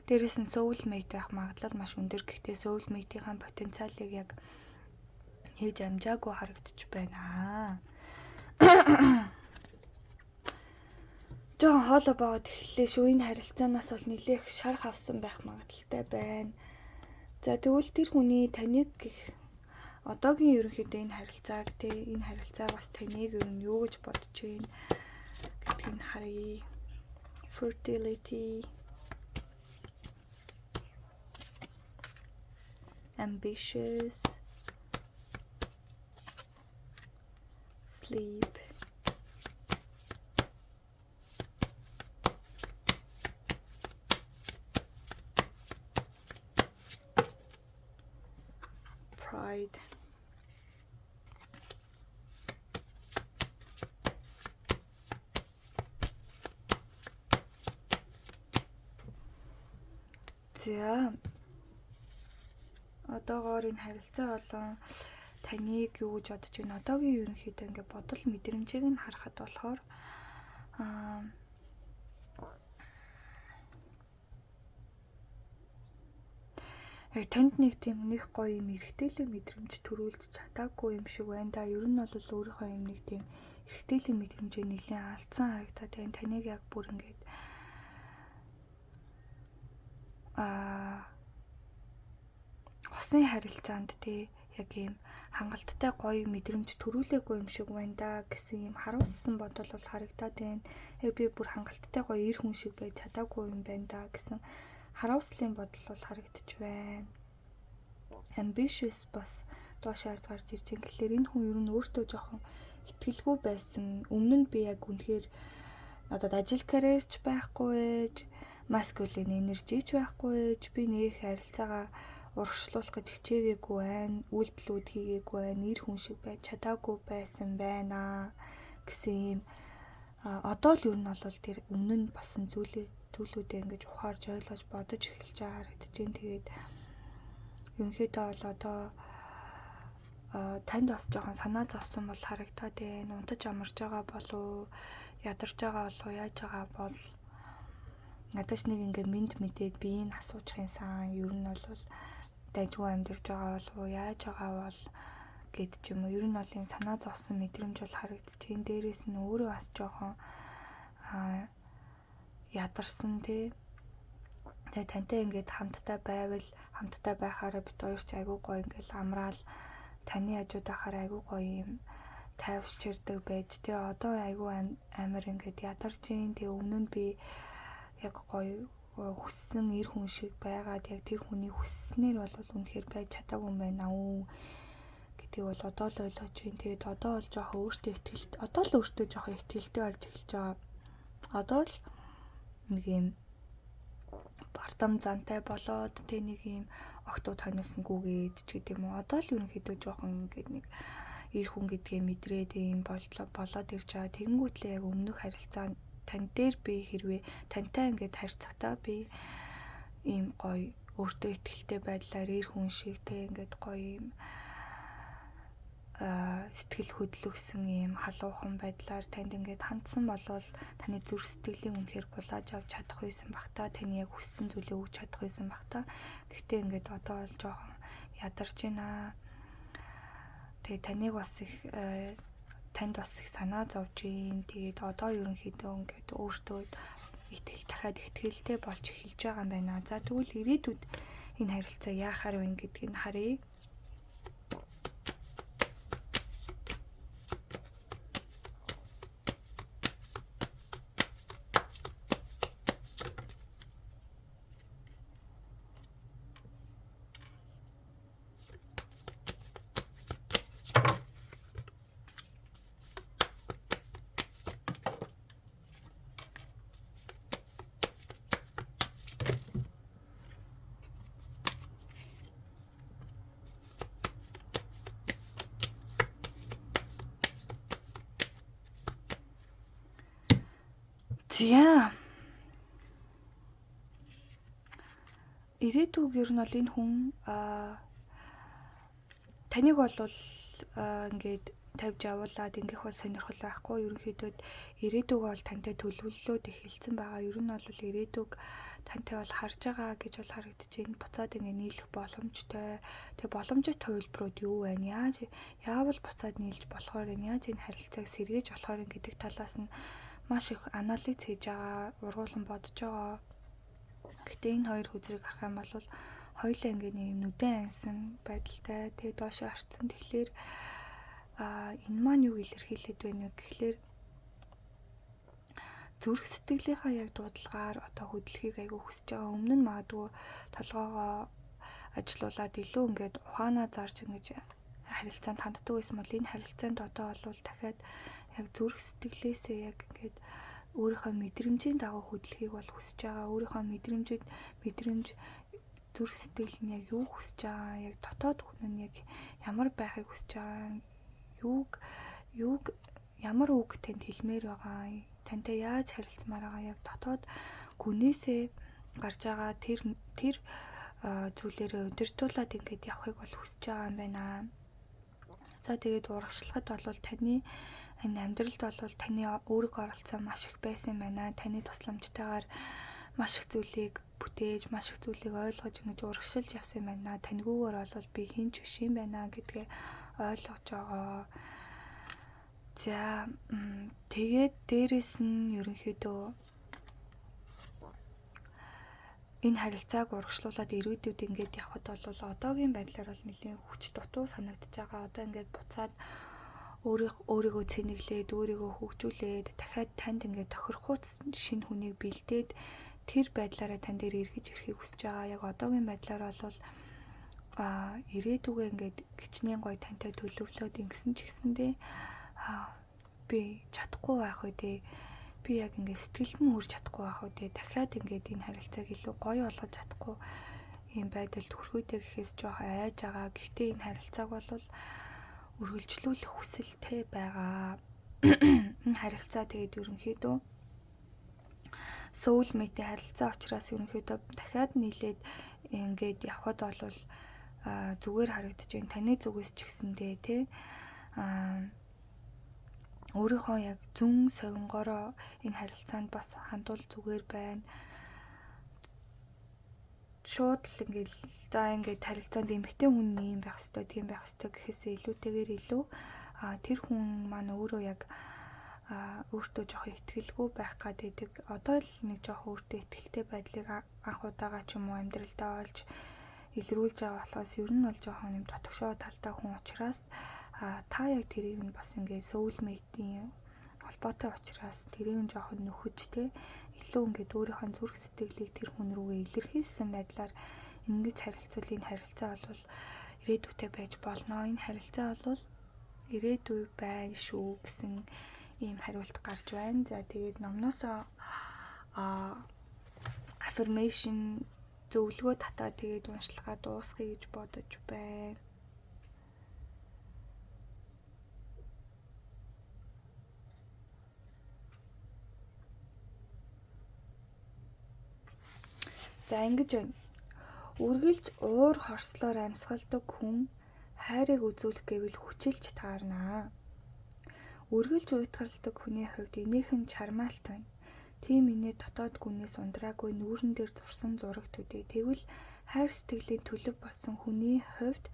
Дээрээс нь soulmate байх магадлал маш өндөр. Гэхдээ soulmate-ийн потенциалыг яг хийж амжаагүй харагдаж байна. Жон хоолой боод эхлэе шүү. Энэ харилцаанаас бол нэлээх шарх авсан байх магадaltaй байна. За тэгвэл тэр хүний таныг гэх одоогийн ерөнхийдөө энэ харилцааг бас таныг ер нь юу гэж бодож байна гэдгийг харъя. Fertility, ambitious, sleep, pride, за одоогоор энэ харилцаа болон таныг юу гэж бодож байна? Одоогийн ерөнхийдөө ингээд бодол мэдрэмжийг нь харахад болохоор танд нэг тийм нэг гоё юм эргэтэлэг мэдрэмж төрүүлж чадаагүй юм шиг байна да. Ер нь бол өөрийнхөө юм нэг тийм эргэтэлэг мэдрэмжээ нэлээд алдсан харагдаад байна. Таныг яг бүр ингээд усын харилцаанд тий яг ийм хангалттай гоё мэдрэмж төрүүлээгүй юм шиг байна да гэсэн ийм харуулсан бодол бол харагдаад байна. Яг би бүр хангалттай гоё эр хүн шиг байж чадаагүй юм байна да гэсэн харуулслын бодол бол харагдаж байна. Ambitious бас доошоор гарч ирж байгаа. Тэгэхээр энэ хүн ер нь өөртөө жоохон итгэлгүй байсан. Өмнө нь би яг үнэхээр надад ажил карьерч байхгүй ээж, маскулин энержич байхгүй ээж, би нэг харилцаагаа урагшлуулах гэж хичээгээгүй байна, үйлдэлүүд хийгээгүй байна, эр хүн шиг байж чадаагүй байсан байна гэсэн юм. Одоо л ер нь бол тэр өмнө нь болсон зүйлүүдээ ингэж ухаарж ойлгож бодож эхэлж байгаа харагдаж байна. Тэгээд ерөнхийдөө бол одоо танд бас жоохон санаа зовсон бол харагдаад байна. Унтаж амарч байгаа болов, ядарч байгаа болов, яаж байгаа бол надад нэг ингээ мэд мэдээд би энэ асуучихын сан ер нь бол дайггүй амьдарч байгаа болов, яаж байгаа бол гэд ч юм уу. Ер нь бол юм санаа зовсон мэдрэмж бол харагдаж байна. Дээрээс нь өөрөө бас жоохон ядарсан тий. Тэгээ тантай ингээд хамтдаа байвал хамтдаа байхаараа бид хоёр ч айгүй гоё ингээд амраал таны хажууд байхаар айгүй гоё юм тайвширдаг байж тий. Одоо айгүй амар ингээд ядарч юм. Тэгээ өмнө нь би яг гоё хүссэн эр хүн шиг байгаад яг тэр хүний хүсснээр бол үнэхээр байж чадаагүй юм байна уу гэдгийг бол одоо л ойлгож байна. Тэгээд одоо бол жоохон өөртөө ихтэй одоо л өөртөө жоохон ихтэй болж эхэлж байгаа. Одоо л нэг юм бардам зантай болоод тэ нэг юм огтуд хоньсонгүйгээд ч гэдэг юм уу. Одоо л ерөнхийдөө жоохон ингээд нэг эр хүн гэдгээ мэдрээд юм болоод ирж байгаа. Тэгэнгүүтлээ яг өмнөх харилцаа тань дээр би хэрвээ тантай ингээд харьцахдаа би ийм гоё өөртөө ихтэй байдлаар эр хүн шиг тэ ингээд гоё юм сэтгэл хөдлөсөн ийм халуухан байдлаар танд ингээд хандсан болвол таны зүрх сэтгэлийн үнэхээр булааж авч чадах байсан бах та. Таны яг хүссэн зүйлээ өгч чадах байсан бах та. Гэхдээ ингээд одоо бол жоохон ядарч байна. Тэгээ таныг бас их танд бас их санаа зовж юм. Тэгээд одоо ерөнхийдөө ингээд өөртөө дахиад ихтгэлтэй болж эхэлж байгаа юм байна. За тэгвэл ирээдүйд энэ харилцаа яахаар вэ гэдгийг нь харъя. За. Ирээдүйг ер нь бол энэ хүн таныг бол ингээд тавьж явуулаад ингээх бол сонирхол байхгүй. Ерөнхийдөө ирээдүг бол тантай төлөвлөлөөд эхэлсэн байгаа. Ер нь бол ирээдүг тантай бол харж байгаа гэж бол харагдаж байна. Буцаад ингэ нийлэх боломжтой. Тэгээ боломжит хувилбарууд юу байна? Яавал буцаад нийлж болохоор байна? Яаж энэ харилцааг сэргээж болохоор гэдэг талаас нь маш их анализ хийж байгаа, ургуулсан бодож байгаа. Гэтэ энэ хоёр хүзрийг харах юм бол хоёулаа ингэ нэг нүдэн ансан байдалтай тэгээ доошоо харцсан. Тэгэхээр энэ маань юу илэрхийлээд байна вэ гэхлээр зүрх сэтгэлийнхаа яг дуудлагаар одоо хөдөлгөхийг айгүй хүсэж байгаа. Өмнө нь магадгүй толгоогоо ажилуулад илүү ингээд ухаанаа зарж ингэж харилцаанд ханддаг байсан бол энэ харилцаанд одоо бол дахиад яг зүрх сэтгэлээсээ яг ингээд өөрийнхөө мэдрэмжийн дагуу хөдөлгөхийг бол хүсэж байгаа. Өөрийнхөө мэдрэмж зүрх сэтгэл нь яг юу хүсэж байгаа, яг дотоод хүн нь яг ямар байхыг хүсэж байгаа, юуг ямар үг танд хэлмээр байгаа, тантай яаж харилцмаар байгаа, яг дотоод гүнээсээ гарч байгаа тэр зүйлээрээ удирдуулаад ингээд явахыг бол хүсэж байгаа юм байна. За тэгээд урагшлахад бол таны энэ амьдралд бол таны өөрийнхөө оролцоо маш их байсан юм байна. Таны тусламжтайгаар маш их зүйлийг бүтээж, маш их зүйлийг ойлгож ингэж урагшилж явсан юм байна. Таньгүйгээр бол би хинч биш юм байна гэдгээ ойлгож байгаа. За тэгээд дээрэс нь ерөнхийдөө энэ харилцааг урагшлуулад ирээдүйд ингээд явхад бол одоогийн байдлаар бол нэлийн хүч дутуу санагдаж байгаа. Одоо ингээд буцаад өөрийгөө цэнэглээд, өөрийгөө хөгжүүлээд, дахиад танд ингээд тохирохуц шинэ хүнийг бэлдээд тэр байдлаараа тань дээр эргэж ирэхийг хүсэж байгаа. Яг одоогийн байдлаар бол ирээдүгээ ингээд гिचнээ гоё тантай төлөвлөөд ингэсэн ч гэсэндээ би чадахгүй байх үедээ би яг ингээд сэтгэлд нь хүрч чадахгүй байх үедээ дахиад ингээд энэ харилцааг илүү гоё болгож чадахгүй ийм байдалд хүрэхүйдээ гэхээс жоох айж байгаа. Гэхдээ энэ харилцааг бол үргэлжлүүлэх хүсэлтэй байгаа. Энэ харилцаа тэгээд ерөнхийдөө soulmate харилцаа учраас ерөнхийдөө дахиад нийлээд ингээд явхад бол зүгээр харагдаж байна. Таны зүгээс ч гэсэндээ тий өөрийнхөө яг зүн совингороо энэ харилцаанд бас хандвал зүгээр байна. Шууд л ингээд харилцаанд эмэгтэй хүн юм байх хэвээр, тийм байх хэвээр гэхээсээ илүүтэйгээр илүү тэр хүн маань өөрөө яг өөртөө жоох ихтгэлгүй байх гэдэг. Одоо л нэг жоох өөртөө ихтгэлтэй байдлыг анх удаага ч юм уу амьдралдаа олж илрүүлж байгаа болохоос ер нь бол жоохон юм дотгошоо талтай хүн учраас та яг тэрийг нь бас ингээд soulmate-ийн холбоотой учраас тэрийг нь жоохон нөхөж те илүү ингээд өөрийнхөө зүрх сэтгэлийг тэр хүн рүүгээ илэрхийлсэн байдлаар ингэж харилцуулын харилцаа бол ирээдүйтэй байж болно. Энэ харилцаа бол ирээдүй байна шүү гэсэн ийм хариулт гарч байна. За тэгээд номноосоо affirmation зөвлөгөө татаад тэгээд уншлагаа дуусгая гэж бодож байна. За ингэж байна. Үргэлж уур хорслоор амьсгалдаг хүн хайрыг үзүүлэх гэвэл хүчилж таарнаа. Үргэлж уйтгарладаг хүний хувьд энийх нь чармаалт байна. Тийм инээ дотоод гүнээс ундраагүй нүүрэн дээр зурсан зураг төдий. Тэгвэл хайр сэтгэлийн төлөв болсон хүний хувьд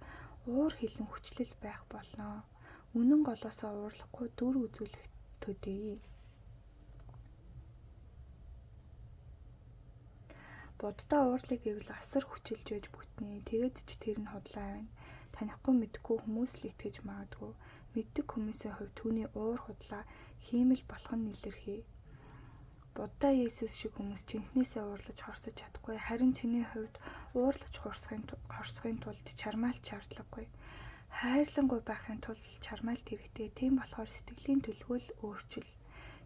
уур хилэн хүчлэл байх болно. Үнэн голоосоо уурлахгүй дүр үзүүлэх төдий. Буддаа уурлыг гэвэл асар хүчилж байж бүтнэ. Тэгээд ч тэр нь худлаа байна. Танихгүй мэдгүй хүмүүс л итгэж магадгүй. Мэддэг хүмүүсийн хувьд түүний уур худлаа хиймэл болох нь илэрхий. Будда Есүс шиг хүмүүс жинхнээсээ уурлаж хорсож чадахгүй. Харин чиний хувьд уурлаж хорсохын тулд чармаалт шаардлагагүй. Хайрлангүй байхын тулд чармаалт хэрэгтэй. Тийм болохоор сэтгэлийн төлөвлөл өөрчил.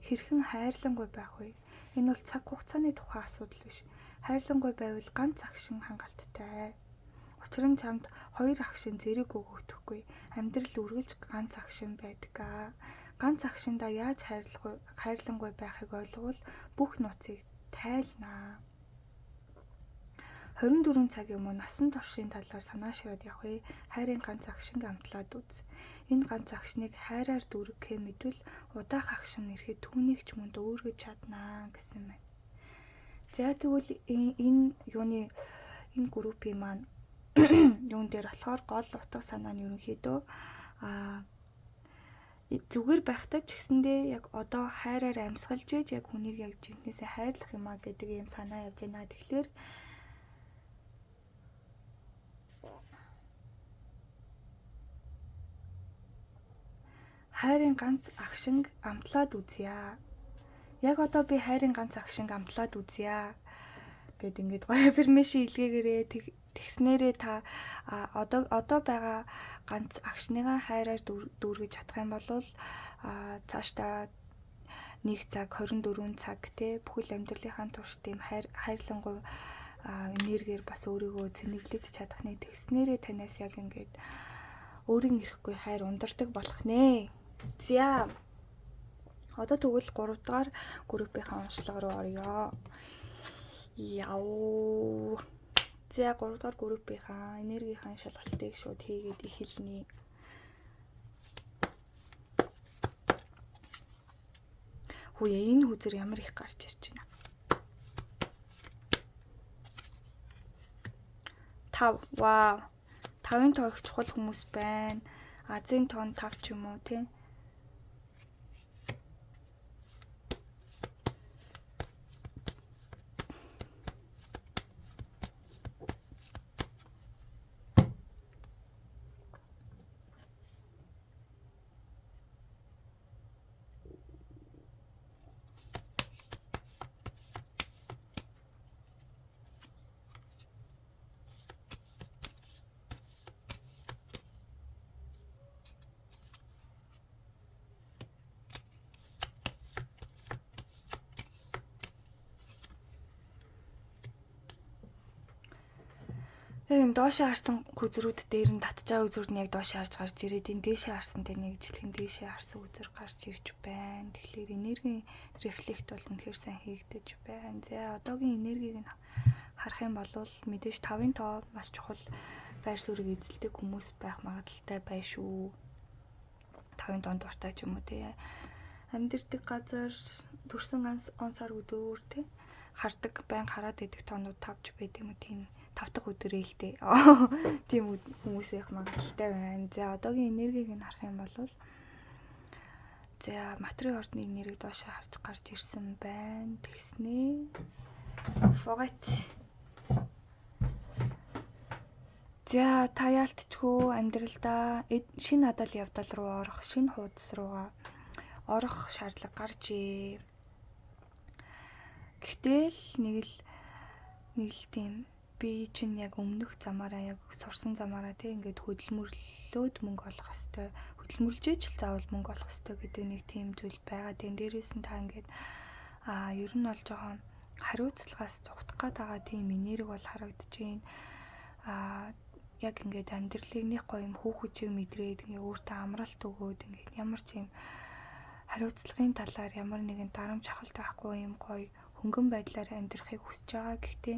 Хэрхэн хайрлангүй байх вэ? Энэ бол цаг хугацааны тухай асуудал биш. Хайрлангүй байвал ганц агшин хангалттай. Учир нь чамд хоёр агшин зэрэг өгөхгүй. Амьдрал үргэлж ганц агшин байдаг. Ганц агшиндаа яаж хайрлангүй байхыг ойлгвол бүх нууцыг тайлнаа. 24 цагийн өмнө насан туршийн талаар санаа ширээд явах. Хайрын ганц агшинг амтлаад үз. Энэ ганц агшныг хайраар дүүргэх мэдвэл удаах агшин ирэхэд түүнийг ч мөн дүүргэж чаднаа гэсэн байна. За тэгвэл энэ группийн маань юун дээр болохоор гол утга санаа нь ерөнхийдөө зүгээр байхтай ч гэсэндээ яг одоо хайраар амьсгалж ээж яг хүнийг яг жинхнээсээ хайрлах юм а гэдэг ийм санаа явж байна. Тэгэхээр хайрын ганц агшинг амтлаад үзье. Яг одоо би хайрын ганц агшинг амтлаад үзье гэд ингээд гоё аффирмашн илгээгээрээ тэгснээрээ та одоо байгаа ганц агшныгаа хайраар дүүргэж чадах юм бол цаашдаа 1 цаг 24 цаг те бүхэл амьдралынхаа турш тийм хайрлангуй энергиэр бас өөрийгөө цэнэглэж чадах нэг тэгснээрээ танаас яг ингээд өөрийн ирэхгүй хайр ундардаг болох нэ. За одоо тэгвэл 3 дугаар группийнхаа уншлага руу орё. Яу. За 3 дугаар группийнхаа энергийн шалгалтыг шууд хийгээд эхэлнэ. Хүүе энэ хүзэр ямар их гарч ирж байна. 5. Вау. 5-ын тоо их чухал хүмүүс байна. Азийн тоон 5 ч юм уу тий. Яг энэ доошоо харсан үзрүүд дээр нь татчаа үзрүүд нь яг доошоо харж гарч ирээд энэ дээшээ харсан дээр нэг жилхэн дээшээ харсан үзэр гарч ирж байна. Тэгэхээр энергийн рефлект бол үнэхээр сайн хийгдэж байна. За одоогийн энергийг нь харах юм бол мэдээж 5-ын тоо маш чухал байр суурийг эзэлдэг хүмүүс байх магадaltaй бай шүү. 5-ын тоон дуртай ч юм уу тий. Амьдэрдэг газар төрсөн он сар өдөр тий хардаг байн хараад идэх тоонууд 5 ч байд юм уу тийм 5 дахь өдөрөө л дээ. Тийм хүмүүсийн магадaltaй байна. За одоогийн энергийг нь харах юм бол за материйн ордны энергийг доошоо харж гарч ирсэн байна. Тэгснээ фогат. За та яалтчгүй амьдралдаа шинэ надал явдал руу орох, шинэ хуудас руугаа орох шаардлага гарчээ. Гэтэл нэг л тийм би чинь яг өмнөх замаараа яг сурсан замаараа тий ингээд хөдөлмөрлөөд мөнгө олох хэвээр хөдөлмөрлжээж л заавал мөнгө олох хэвээр гэдэг нэг тийм зүйл байгаа. Тэн дээрээс нь та ингээд ер нь бол жоохон хариуцлагаас зугтах гээд байгаа тийм энерги бол харагдаж байна. Яг ингээд амьдралыг нэг гоё юм хүүхэжиг мэдрээд ингээд өөртөө амралт өгөөд ингээд ямар ч юм хариуцлагын талаар ямар нэгэн дарамт шахалт байхгүй юм гоё хөнгөн байдлаар амьдрахыг хүсэж байгаа. Гэхдээ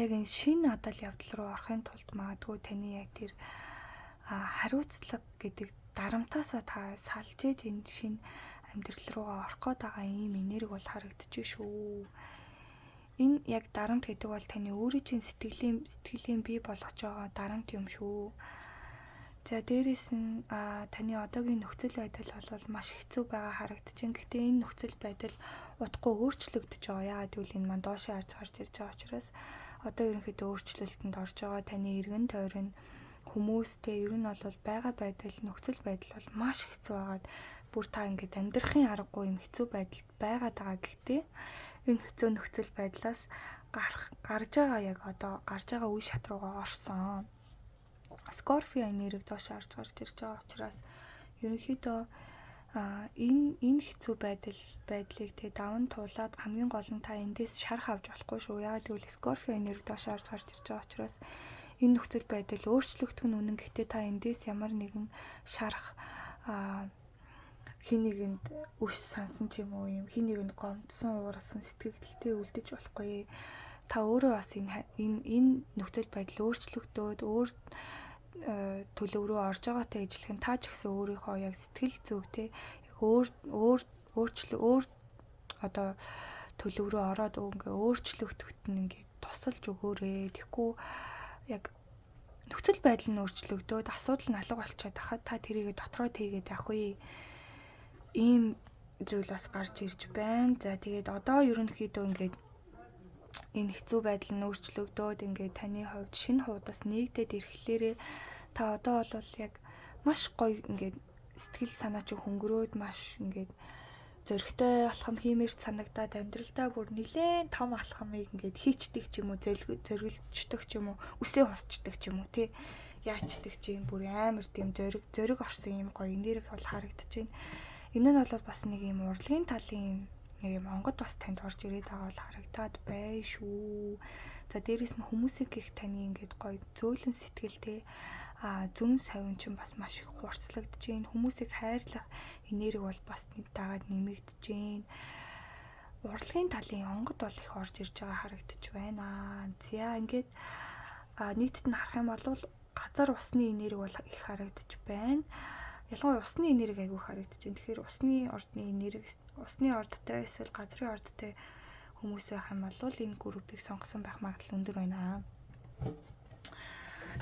яг энэ шинэ надал явдал руу орохын тулд магадгүй таны яг тэр хариуцлага гэдэг дарамтаасаа та салж ээж энэ шинэ амьдрал руугаа орох гээд байгаа ийм энерги бол харагдаж шүү. Энэ яг дарамт гэдэг бол таны өөрийн чинь сэтгэлийн бий болгож байгаа дарамт юм шүү. За дээрэс нь таны одоогийн нөхцөл байдал бол маш хэцүү байгаа харагдаж байна. Гэхдээ энэ нөхцөл байдал удахгүй өөрчлөгдөж байгаа. Яагаад гэвэл энэ маань доошоо харж ирж байгаа учраас одоо ерөнхийдөө өөрчлөлтөнд орж байгаа. Таны эргэн тойрон хүмүүстэй ер нь бол байгаа байдал нөхцөл байдал бол маш хэцүү байгаад бүр та ингээд амьдрахын аргагүй юм хэцүү байдалд байгаад байгаа. Гэхдээ энэ хэцүү нөхцөл байдлаас гарч байгаа яг одоо гарч байгаа үе шат руугаа орсон. Скорпио энерги доошоо харж гарч ирж байгаа учраас ерөнхийдөө энэ хэцүү байдлыг тэ даван туулаад хамгийн гол нь та эндээс шарах авч болохгүй шүү. Яагаад гэвэл Скорпио энерги доошоо харж гарч ирж байгаа учраас энэ нөхцөл байдал өөрчлөгдөх нь үнэн. Гэхдээ та эндээс ямар нэгэн шарах хин нэгэнд өс сансан ч юм уу юм хин нэгэнд гомдсон уурсан сэтгэлдэлтэй үлдэж болохгүй. Та өөрөө бас энэ нөхцөл байдал өөрчлөгдөөд өөр төлөв рүү орж байгаатай ижилхэн та ч гэсэн өөрийнхөө яг сэтгэл зүгтэй яг өөр одоо төлөв рүү ороод ингээ өөрчлөгдөхөд нь ингээ тусалж өгөөрэй. Тэгэхгүй яг нөхцөл байдал нь өөрчлөгдөөд асуудал нь алга болчиход хахад та тэрийг дотроо тээгээд явах үе. Ийм зүйл бас гарч ирж байна. За тэгээд одоо ерөнхийдөө ингээд энэ хэцүү байдал нь өөрчлөгдөөд ингээд таны хувьд шинэ хуудас нэгдээд ирэхлээрээ та одоо бол яг маш гоё ингээд сэтгэл санаа чи хөнгөрөөд маш ингээд зөрөгтэй алхам хиймээрч санагдаад амьдралдаа бүр нэлээд том алхамыг ингээд хийчдэг ч юм уу зориулждаг ч юм уу үсээ хусчдаг ч юм уу тий яачдаг ч юм бүр амар тийм зориг орсон юм гоё энерги бол харагдаж байна. Энэ нь бол бас нэг юм урлагийн талын нэг юм онгод бас танд орж ирээд байгаа бол харагдаад бай шүү. За дээрэс нь хүмүүсийг гих таны ингээд гоё зөөлөн сэтгэлтэй зүн совин ч бас маш их хурцлагдаж байна. Хүмүүсийг хайрлах энерги бол бас дагаад нэмэгдэж байна. Урлагийн талын онгод бол их орж ирж байгаа харагдаж байна. За ингээд нийтэд нь харах юм бол газар усны энерги бол их харагдаж байна. Ялангуяа усны энерги айгүй харагдаж байна. Тэгэхээр усны ордны энерги усны ордтой эсвэл газрын ордтой хүмүүс байх юм бол энэ группийг сонгосон байх магадлал өндөр байна.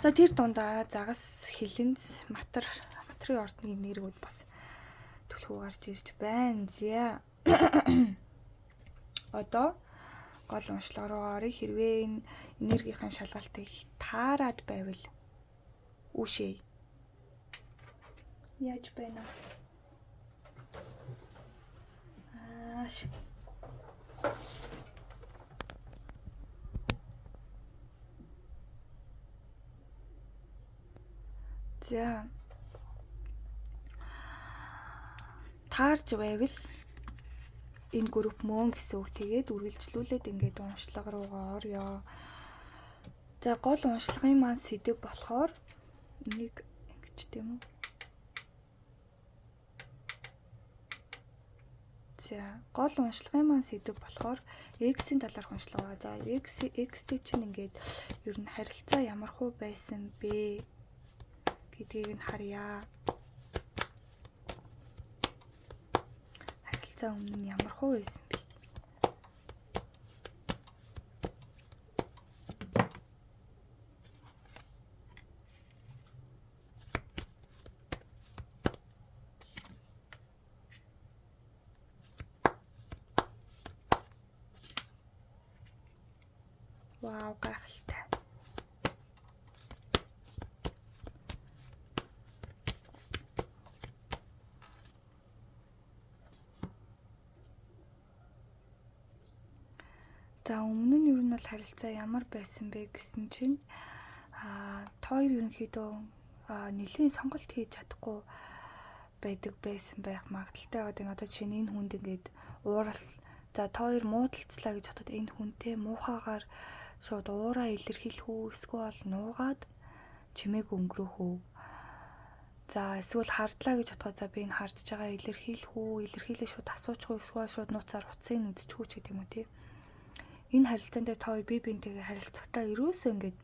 За тэр дундаа загас хилэнц материйн ордны энергиуд бас төлхөө гарч ирж байна. За одоо гол уншлага руу орё. Хэрвээ энэ энергийн шалгалтыг таарад байвал үшээ яаж байна? За таарж байвал энэ групп мөн гэсэн үг. Тэгээд үргэлжлүүлээд ингээд уншлага руугаа орё. За гол уншлагын маань сэдэв болохоор энийг ингэж тийм үү. За гол уншлагын маань сэдэв болохоор X-ийн талаарх уншлага. За X-тэй чинь ингээд ер нь харилцаа ямар хуу байсан бэ гэдгийг нь харъя. Харилцаа өмнө нь ямар хуу байсан бэ? Вау, гайхалтай. За өмнө нь ер нь бол харилцаа ямар байсан бэ гэсэн чинь хоёр ерөнхийдөө нэлийн сонголт хийж чадахгүй байдаг байсан байх магадaltaй байгаа. Энэ одоо жишээ нь энэ хүнд ингээд уурал за хоёр муудалцлаа гэж бодоход энэ хүнтэй муухайгаар шууд уураа илэрхийлэх үү эсвэл нуугаад чимээг өнгөрөөх үү. За эсвэл хардлаа гэж бодоход за би энэ хардж байгаа илэрхийлэх үү, илэрхийлээ шууд асуучих уу эсвэл шууд нууцаар утсыг үзчихүү ч гэдэг юм уу тий. Энэ харилцаан дээр та хоёр бие биентэйгээ харилцахдаа ерөөсөө ингээд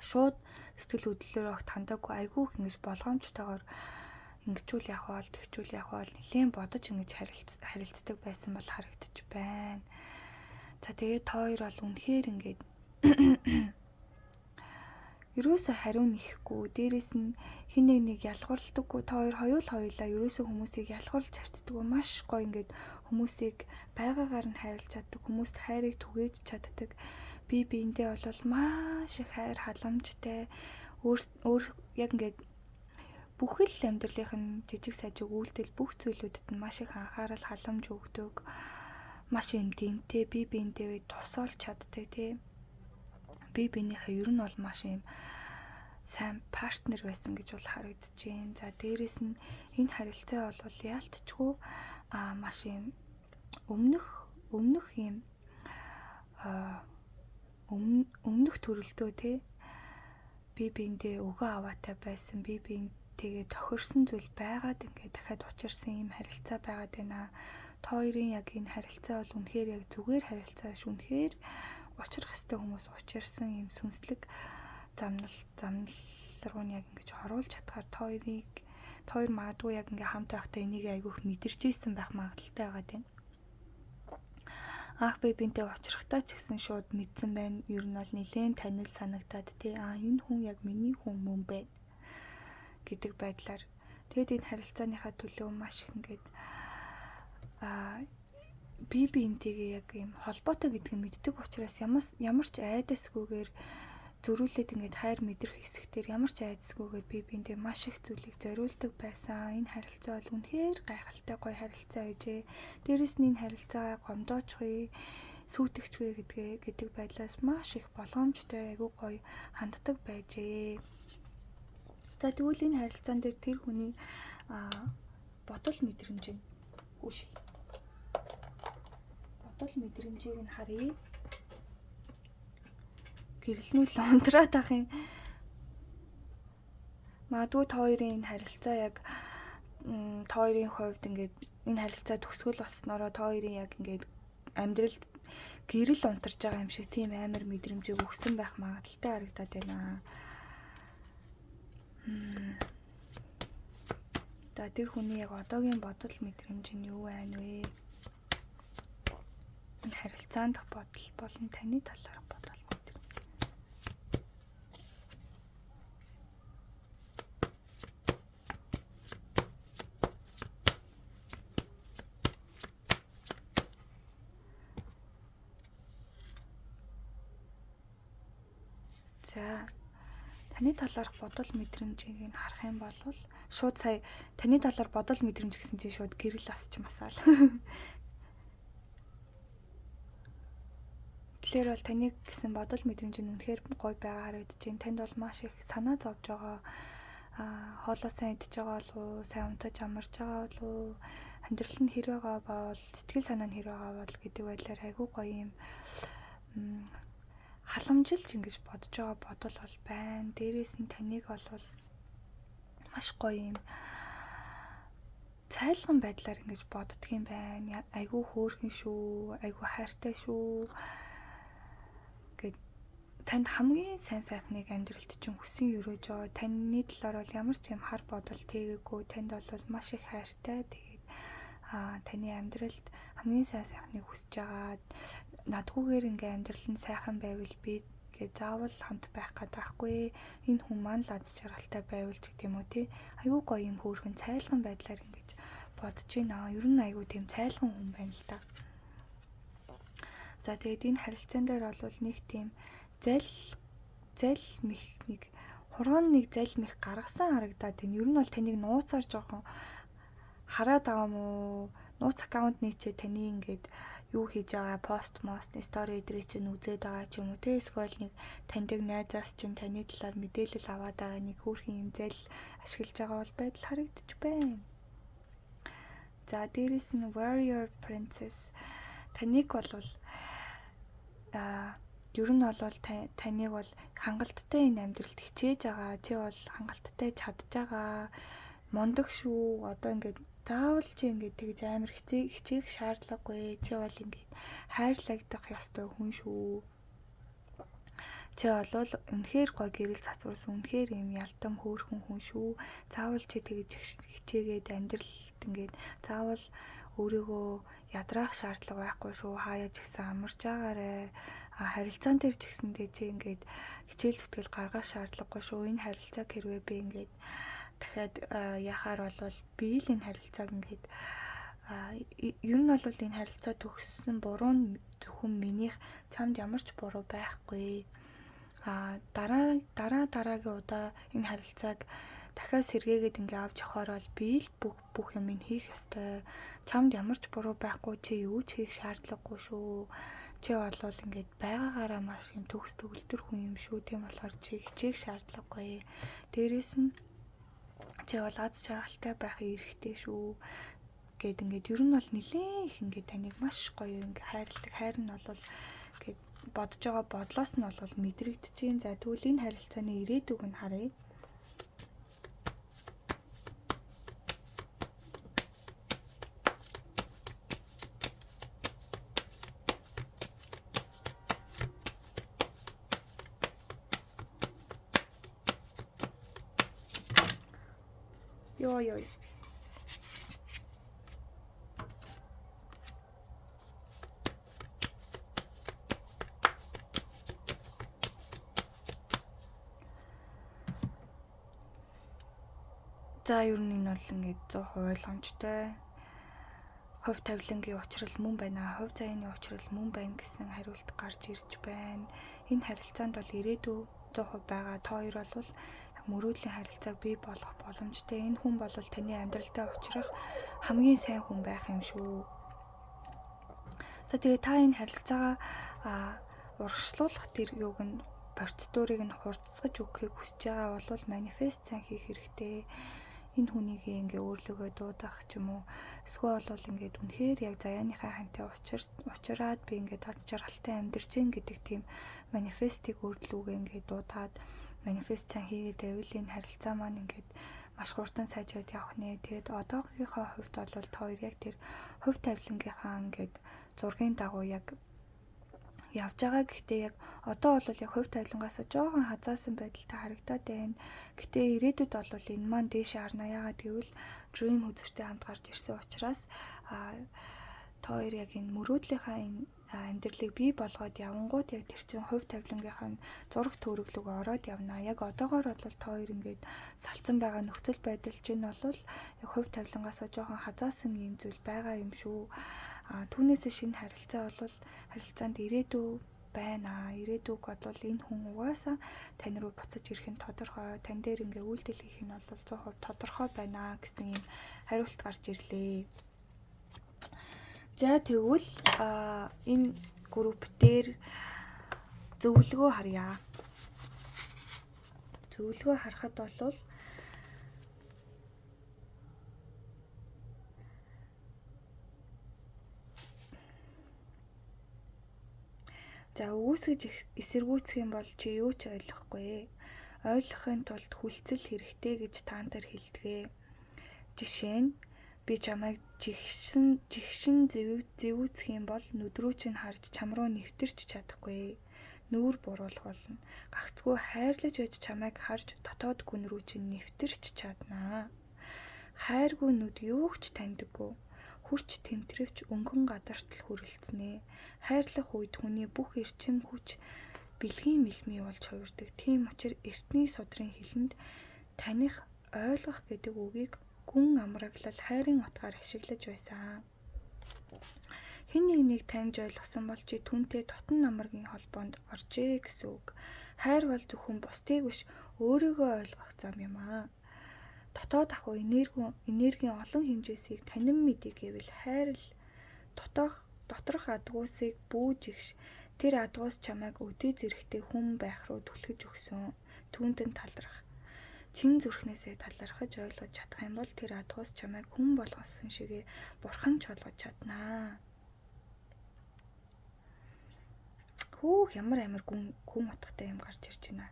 шууд сэтгэл хөдлөлөөр огт хандаагүй айгүй их ингэж болгоомжтойгоор ингэчүүл яах вэ, тэгчүүл яах вэ нэлээд бодож ингэж харилцдаг байсан бол харагдаж байна. За тэгээд та хоёр бол үнэхээр ингээд ерөөсөө хариу нэхгүй, дээрэс нь хин нэг ялгуурлагдаггүй, та хоёр хоёулаа ерөөсөө хүмүүсийг ялгуурлаж харцдаг, маш гоё ингээд хүмүүсийг байгаагаар нь хайрлаж чаддаг, хүмүүст хайрыг түгээж чаддаг. Би биендээ бол маш их хайр халамжтай. Өөр яг ингээд бүхэл амьдралын жижиг сажиг үйлдэл бүх зүйлүүдэд нь маш их анхаарал халамж өгдөг. Маш юм дэмтэй, би биендээ тусалж чаддаг тий. Би биенийхээ ер нь бол маш юм сайн партнер байсан гэж бол харагдаж байна. За дээрэс нь энэ харилцаа бол яалтчгүй маш юм өмнөх төрөлдөө тий би биендээ өгөө аваатай байсан, би биентэйгээ тохирсон зүйл байгаад ингээд дахиад учирсан юм харилцаа байгаад байна. Та хоёрын яг энэ харилцаа бол үнэхээр яг зүгээр харилцаа биш, үнэхээр учрах ёстой хүмүүс учирсан юм сүнслэг замнал руу яг ингэж оруулж чадхаар та хоёр магадгүй яг ингээ хамт байхдаа энийг айгүйх мэдэрч ийсэн байх магадaltaй байгаа тийм. Ах бибинтэй учрахтаа ч гэсэн шууд мэдсэн байна. Ер нь бол нэлээд танил санагтаад тий энэ хүн яг миний хүн мөн байна гэдэг байдлаар тэгэд энэ харилцааныхаа төлөө маш их ингээд би биентэйгээ яг юм холбоотой гэдгийг мэддэг учраас ямар ч айдасгүйгээр зөрүүлээд ингээд хайр мэдрэх хэсэгтэр ямар ч айдасгүйгээр би биентэй маш их зүйлийг зориулдаг байсан. Энэ харилцаа бол үнэхээр гайхалтай гоё харилцаа гэжээ. Дээрэс нь энэ харилцаагаа гомдоочгүй, сүйтгэжгүй гэдэг байдлаас маш их болгоомжтой айгүй гоё ханддаг байжээ. За тэгвэл энэ харилцаан дээр тэр хүний бодол мэдрэмж нь үгүй. Бодол мэдрэмжийг нь харъя. Гэрлнүүл унтраад ах юм. Магадгүй та хоёрын энэ харилцаа яг та хоёрын хувьд ингээд энэ харилцаа төгсгөл болсноороо та хоёрын яг ингээд амьдралд гэрэл унтарч байгаа юм шиг тийм амар мэдрэмжийг өгсөн байх магадaltaй харагдаад байна. За тэр хүний яг одоогийн бодол мэдрэмж нь юу байна вэ? Энэ харилцаанд дах бодол болон таны талаарх бодол. За таны талаарх бодол мэдрэмжийг нь харах юм бол шууд сая таны талаар бодол мэдрэмж гэсэн чинь шууд гэрэл асч масаал. Тэгэхээр бол таны гэсэн бодол мэдрэмж нь үнэхээр гоё байгаа харагдаж байна. Танд бол маш их санаа зовж байгаа. Хоолоо сайн идэж байгаа болов уу? Сайн унтаж амарч байгаа болов уу? Амьдрал нь хэрэг байгаа бол сэтгэл санаа нь хэрэг байгаа бол гэдэг байдлаар айгүй гоё юм халамжилж ингэж бодож байгаа бодол бол байна. Дээрээс нь таныг бол маш гоё юм цайлган байдлаар ингэж боддог юм байна. Айгүй хөөрхөн шүү, айгүй хайртай шүү гэд танд хамгийн сайн сайхныг амьдралд чинь хүсэн өрөөж байгаа. Таны талаар бол ямар ч юм хар бодол тэгээгүй. Танд бол маш их хайртай. Тэгээд таны амьдралд хамгийн сайн сайхныг хүсэж байгаа. Надгүйгээр ингээ амьдрал нь сайхан байвал би гээ заавал хамт байх гэдэг байхгүй. Энэ хүн маань л аз жаргалтай байвал ч гэдэм үү тий. Айгүй гоё юм хөөрхөн цайлган байдлаар ингэж бодож байна. Ер нь айгүй тийм цайлган хүн байна л та. За тэгээд энэ харилцаан дээр бол нэг тийм зал мэх нэг хурууны нэг зал мэх гаргасан харагдаад байна. Ер нь бол таныг нууцаар жоохон хараад байгаа мó? Нууц аккаунт нээчээ таны ингээд юу хийж байгаа пост стори эдрээ чинь үзээд байгаа ч юм уу те эсвэл нэг таньдаг найзаас чинь таны талаар мэдээлэл аваад байгаа нэг хөөрхөн юм зал ашиглаж байгаа бол байдал харагдаж байна. За дээрэс нь Warrior Princess таныг бол ер нь бол таныг бол хангалттай энэ амьдралд хичээж байгаа. Чи бол хангалттай чадж байгаа. Мундаг шүү. Одоо ингээд заавал чи ингээд тэгж амар хичээх шаардлагагүй. Чи бол ингээд хайрлагдах ёстой хүн шүү. Чи бол үнэхээр гоё гэрэл цацруулсан үнэхээр юм ялтам хөөрхөн хүн шүү. Заавал чи тэгж хичээгээд амьдралд ингээд заавал өөрийгөө ядраах шаардлага байхгүй шүү. Хаяа ч гэсэн амарч байгаарэ. Харилцаан дээр ч гэсэндээ чи ингээд хичээл зүтгэл гаргах шаардлагагүй шүү. Энэ харилцааг хэрвээ би ингээд дахиад яхаар бол би л энэ харилцааг ингээд ер нь бол энэ харилцаа төгссөн буруу нь зөвхөн минийх, чамд ямар ч буруу байхгүй. Дараагийн удаа энэ харилцааг дахиад сэргээгээд ингээ авч явахаар бол би л бүх юм хийх ёстой. Чамд ямар ч буруу байхгүй, чи юу ч хийх шаардлагагүй шүү. Чи бол ингээд байгаагаараа маш юм төгс төгөлдөр хүн юм шүү. Тийм болохоор чи хичээх шаардлагагүй. Дээрээс нь чи бол аз жаргалтай байхын эрхтэй шүү гэд ингээд ер нь бол нэлээ их ингээд таныг маш гоё ингээд хайрладаг. Хайр нь бол гэд бодож байгаа бодлоос нь бол мэдрэгдэж. За тэгвэл энэ харилцааны ирээдүг нь харъя. Йой. За ер нь энэ бол ингээд 100% ойлгомжтой. Хувь тавилангийн учрал мөн байна. Хувь заяаны учрал мөн байна гэсэн хариулт гарч ирж байна. Энэ харилцаанд бол ирээдүй 100% байгаа. Та хоёр бол мөрөөдлийн харилцааг бий болгох боломжтой. Энэ хүн бол таны амьдралдаа учрах хамгийн сайн хүн байх юм шүү. За тэгээ та энэ харилцаагаа урагшлуулах тэр юуг нь процедурыг нь хурцсаж өгөхийг хүсэж байгаа бол манифест сайн хийх хэрэгтэй. Энэ хүнийг ингээ өөрлөгөө дуудах ч юм уу эсвэл бол ингээд үнэхээр яг заяаныхаа хантай уулзраад би ингээд аз жаргалтай амьдарч гин гэдэг тийм манифестыг өөрлөгөө ингээ дуудаад манифест сайн хийгээд байвал энэ харилцаа маань ингээд маш хурдан сайжраад явах нэ. Тэгээд одоогийнхоо хувьд бол та хоёр яг тэр хувь тавилангийнхаа ингээд зургийн дагуу яг явж байгаа. Гэхдээ яг одоо бол яг хувь тавилангаасаа жоохон хазаасан байдалтай харагдаад байна. Гэхдээ ирээдүйд бол энэ маань дээшээ харна. Яагаад гэвэл Dream үзэгчтэй хамт гарч ирсэн учраас та хоёр яг энэ мөрөөдлийнхаа энэ амьдралыг бий болгоод явангууд яг тэр чинь хувь тавилангийнхаа зураг төрөглөг ороод явна. Яг одоогоор бол та хоёр ингээд салцсан байгаа нөхцөл байдал чинь бол яг хувь тавилангаасаа жоохон хазаасан юм зүйл байгаа юм шүү. Түүнээс шинэ харилцаа бол харилцаанд ирээдүй байна. Ирээдүг бол энэ хүн угаасаа тань руу буцаж ирэх нь тодорхой. Тань дээр ингээ үйлдэл хийх нь бол 100% тодорхой байна гэсэн юм хариулт гарч ирлээ. За тэгвэл энэ групп дээр зөвлөгөө харъя. Зөвлөгөө харахад бол За үгүйсгэж эсэргүүцэх юм бол чи юу ч ойлгохгүй. Ойлгохын тулд хүлцэл хэрэгтэй гэж таантар хэлдэг. Жишээ нь би чамайг жигшин зэвүүцэх юм бол нүдрүү чинь харж чам руу нэвтэрч чадахгүй. Нүүр буруулах болно. Гагцгүй хайрлаж байж чамайг харж дотоод гүн рүү чинь нэвтэрч чаднаа. Хайргүй нүд юу ч таньдаггүй. Хүрч тэмтревч өнгөн гадартал хүрэлцэнэ. Хайрлах үед хүний бүх эрчим хүч бэлгийн мэлмий болж хувирдаг. Тийм учраас эртний судрын хэлэнд таних, ойлгох гэдэг үгийг гүн амраглал хайрын утгаар ашиглаж байсан. Хэн нэг таньж ойлгосон бол чи түүнтэй дотн намаргийн холбоонд оржээ гэсэн үг. Хайр бол зөвхөн бусдыг биш өөрийгөө ойлгох зам юм аа. Дотоод ахуй энергийн олон хэмжээсийг танин мэдээ гэвэл хайр л доторх адгуусыг бүүж игш тэр адгуус чамайг өдөө зэрэгтэй хүн байх руу түлхэж өгсөн. Түүнд нь талархах. Чин зүрхнээсээ талархаж ойлгож чадах юм бол тэр адгуус чамайг хүн болгосон шигээ бурхан ч болгож чаднаа. Хүүх ямар амар гүн утгатай юм гарч ирж байна.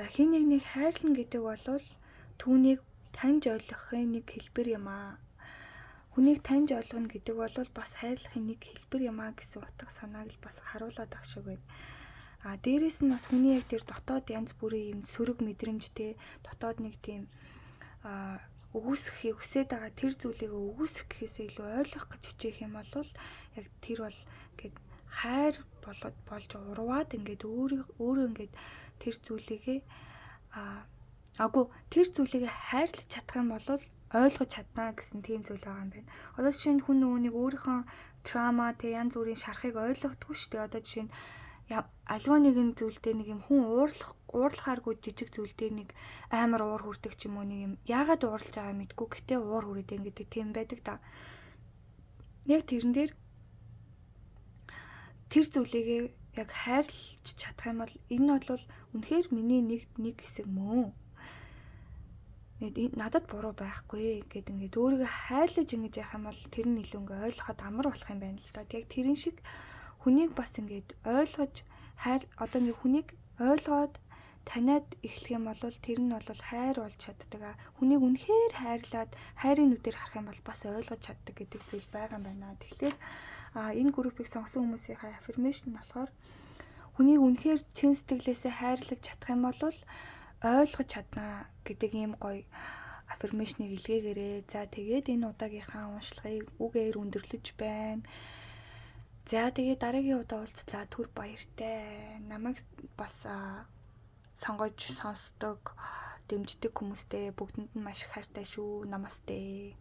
За хин нэг хайрлна гэдэг бол түүнийг таньж ойлгохын нэг хэлбэр юм аа. Хүнийг таньж ойлгоно гэдэг бол бас хайрлахын нэг хэлбэр юм аа гэсэн утга санааг л бас харуулад ах шиг байна. Дээрээс нь бас хүний яг тэр дотоод янз бүрийн юм сөрөг мэдрэмжтэй дотоод нэг тийм өгөөсөхийг хүсээд байгаа тэр зүйлийг өгөөсөх гэхээсээ илүү ойлгох гэж хичээх юм бол яг тэр бол ингээд хайр болж урваад ингээд өөрөө ингээд тэр зүйлийг тэр зүйлийг хайрлаж чадах юм бол ойлгож чадна гэсэн тийм зүйл байгаа юм байна. Одоо жишээ нь хүн нөгөөнийг өөрийнхөө трама тэ янз бүрийн шарахыг ойлгодгүй шүү дээ. Одоо жишээ нь аливаа нэгэн зүйлдээ нэг юм хүн уурлахааргүй жижиг зүйлдээ нэг амар уур хүрдэг ч юм уу нэг юм яагаад уурлаж байгаа мэдгүй гэтээ уур хүрээд ингээд тийм байдаг да. Яг тэрэн дээр тэр зүйлийг яг хайрлаж чадах юм бол энэ бол үнэхээр миний нэг хэсэг мөн. Надад буруу байхгүй гэдэг ингээд өөрийгөө хайрлаж ингэж яах юм бол тэр нь илүү ингээд ойлгоход амар болох юм байна л да. Яг тэрэн шиг хүнийг бас ингээд ойлгож одоо нэг хүнийг ойлгоод таниад эхлэх юм бол тэр нь бол хайр болж чаддаг. Хүнийг үнэхээр хайрлаад хайрын нүдээр харах юм бол бас ойлгож чаддаг гэдэг зүйл байгаа юм байна. Тэгэхээр энэ группийг сонгосон хүмүүсийн аффирмашн болохоор хүнийг үнэхээр чин сэтгэлээсээ хайрлаж чадах юм бол ойлгож чадна гэдэг ийм гоё аффирмашныг илгээгээрэй. За тэгээд энэ удаагийнхаа уншлагыг үгээр өндөрлөж байна. За тэгээд дараагийн удаа уулзлаа. Түр баяртай. Намайг бас сонгож сонсдог, дэмждэг хүмүүстээ бүгдэнд нь маш их хайртай шүү. Намасте.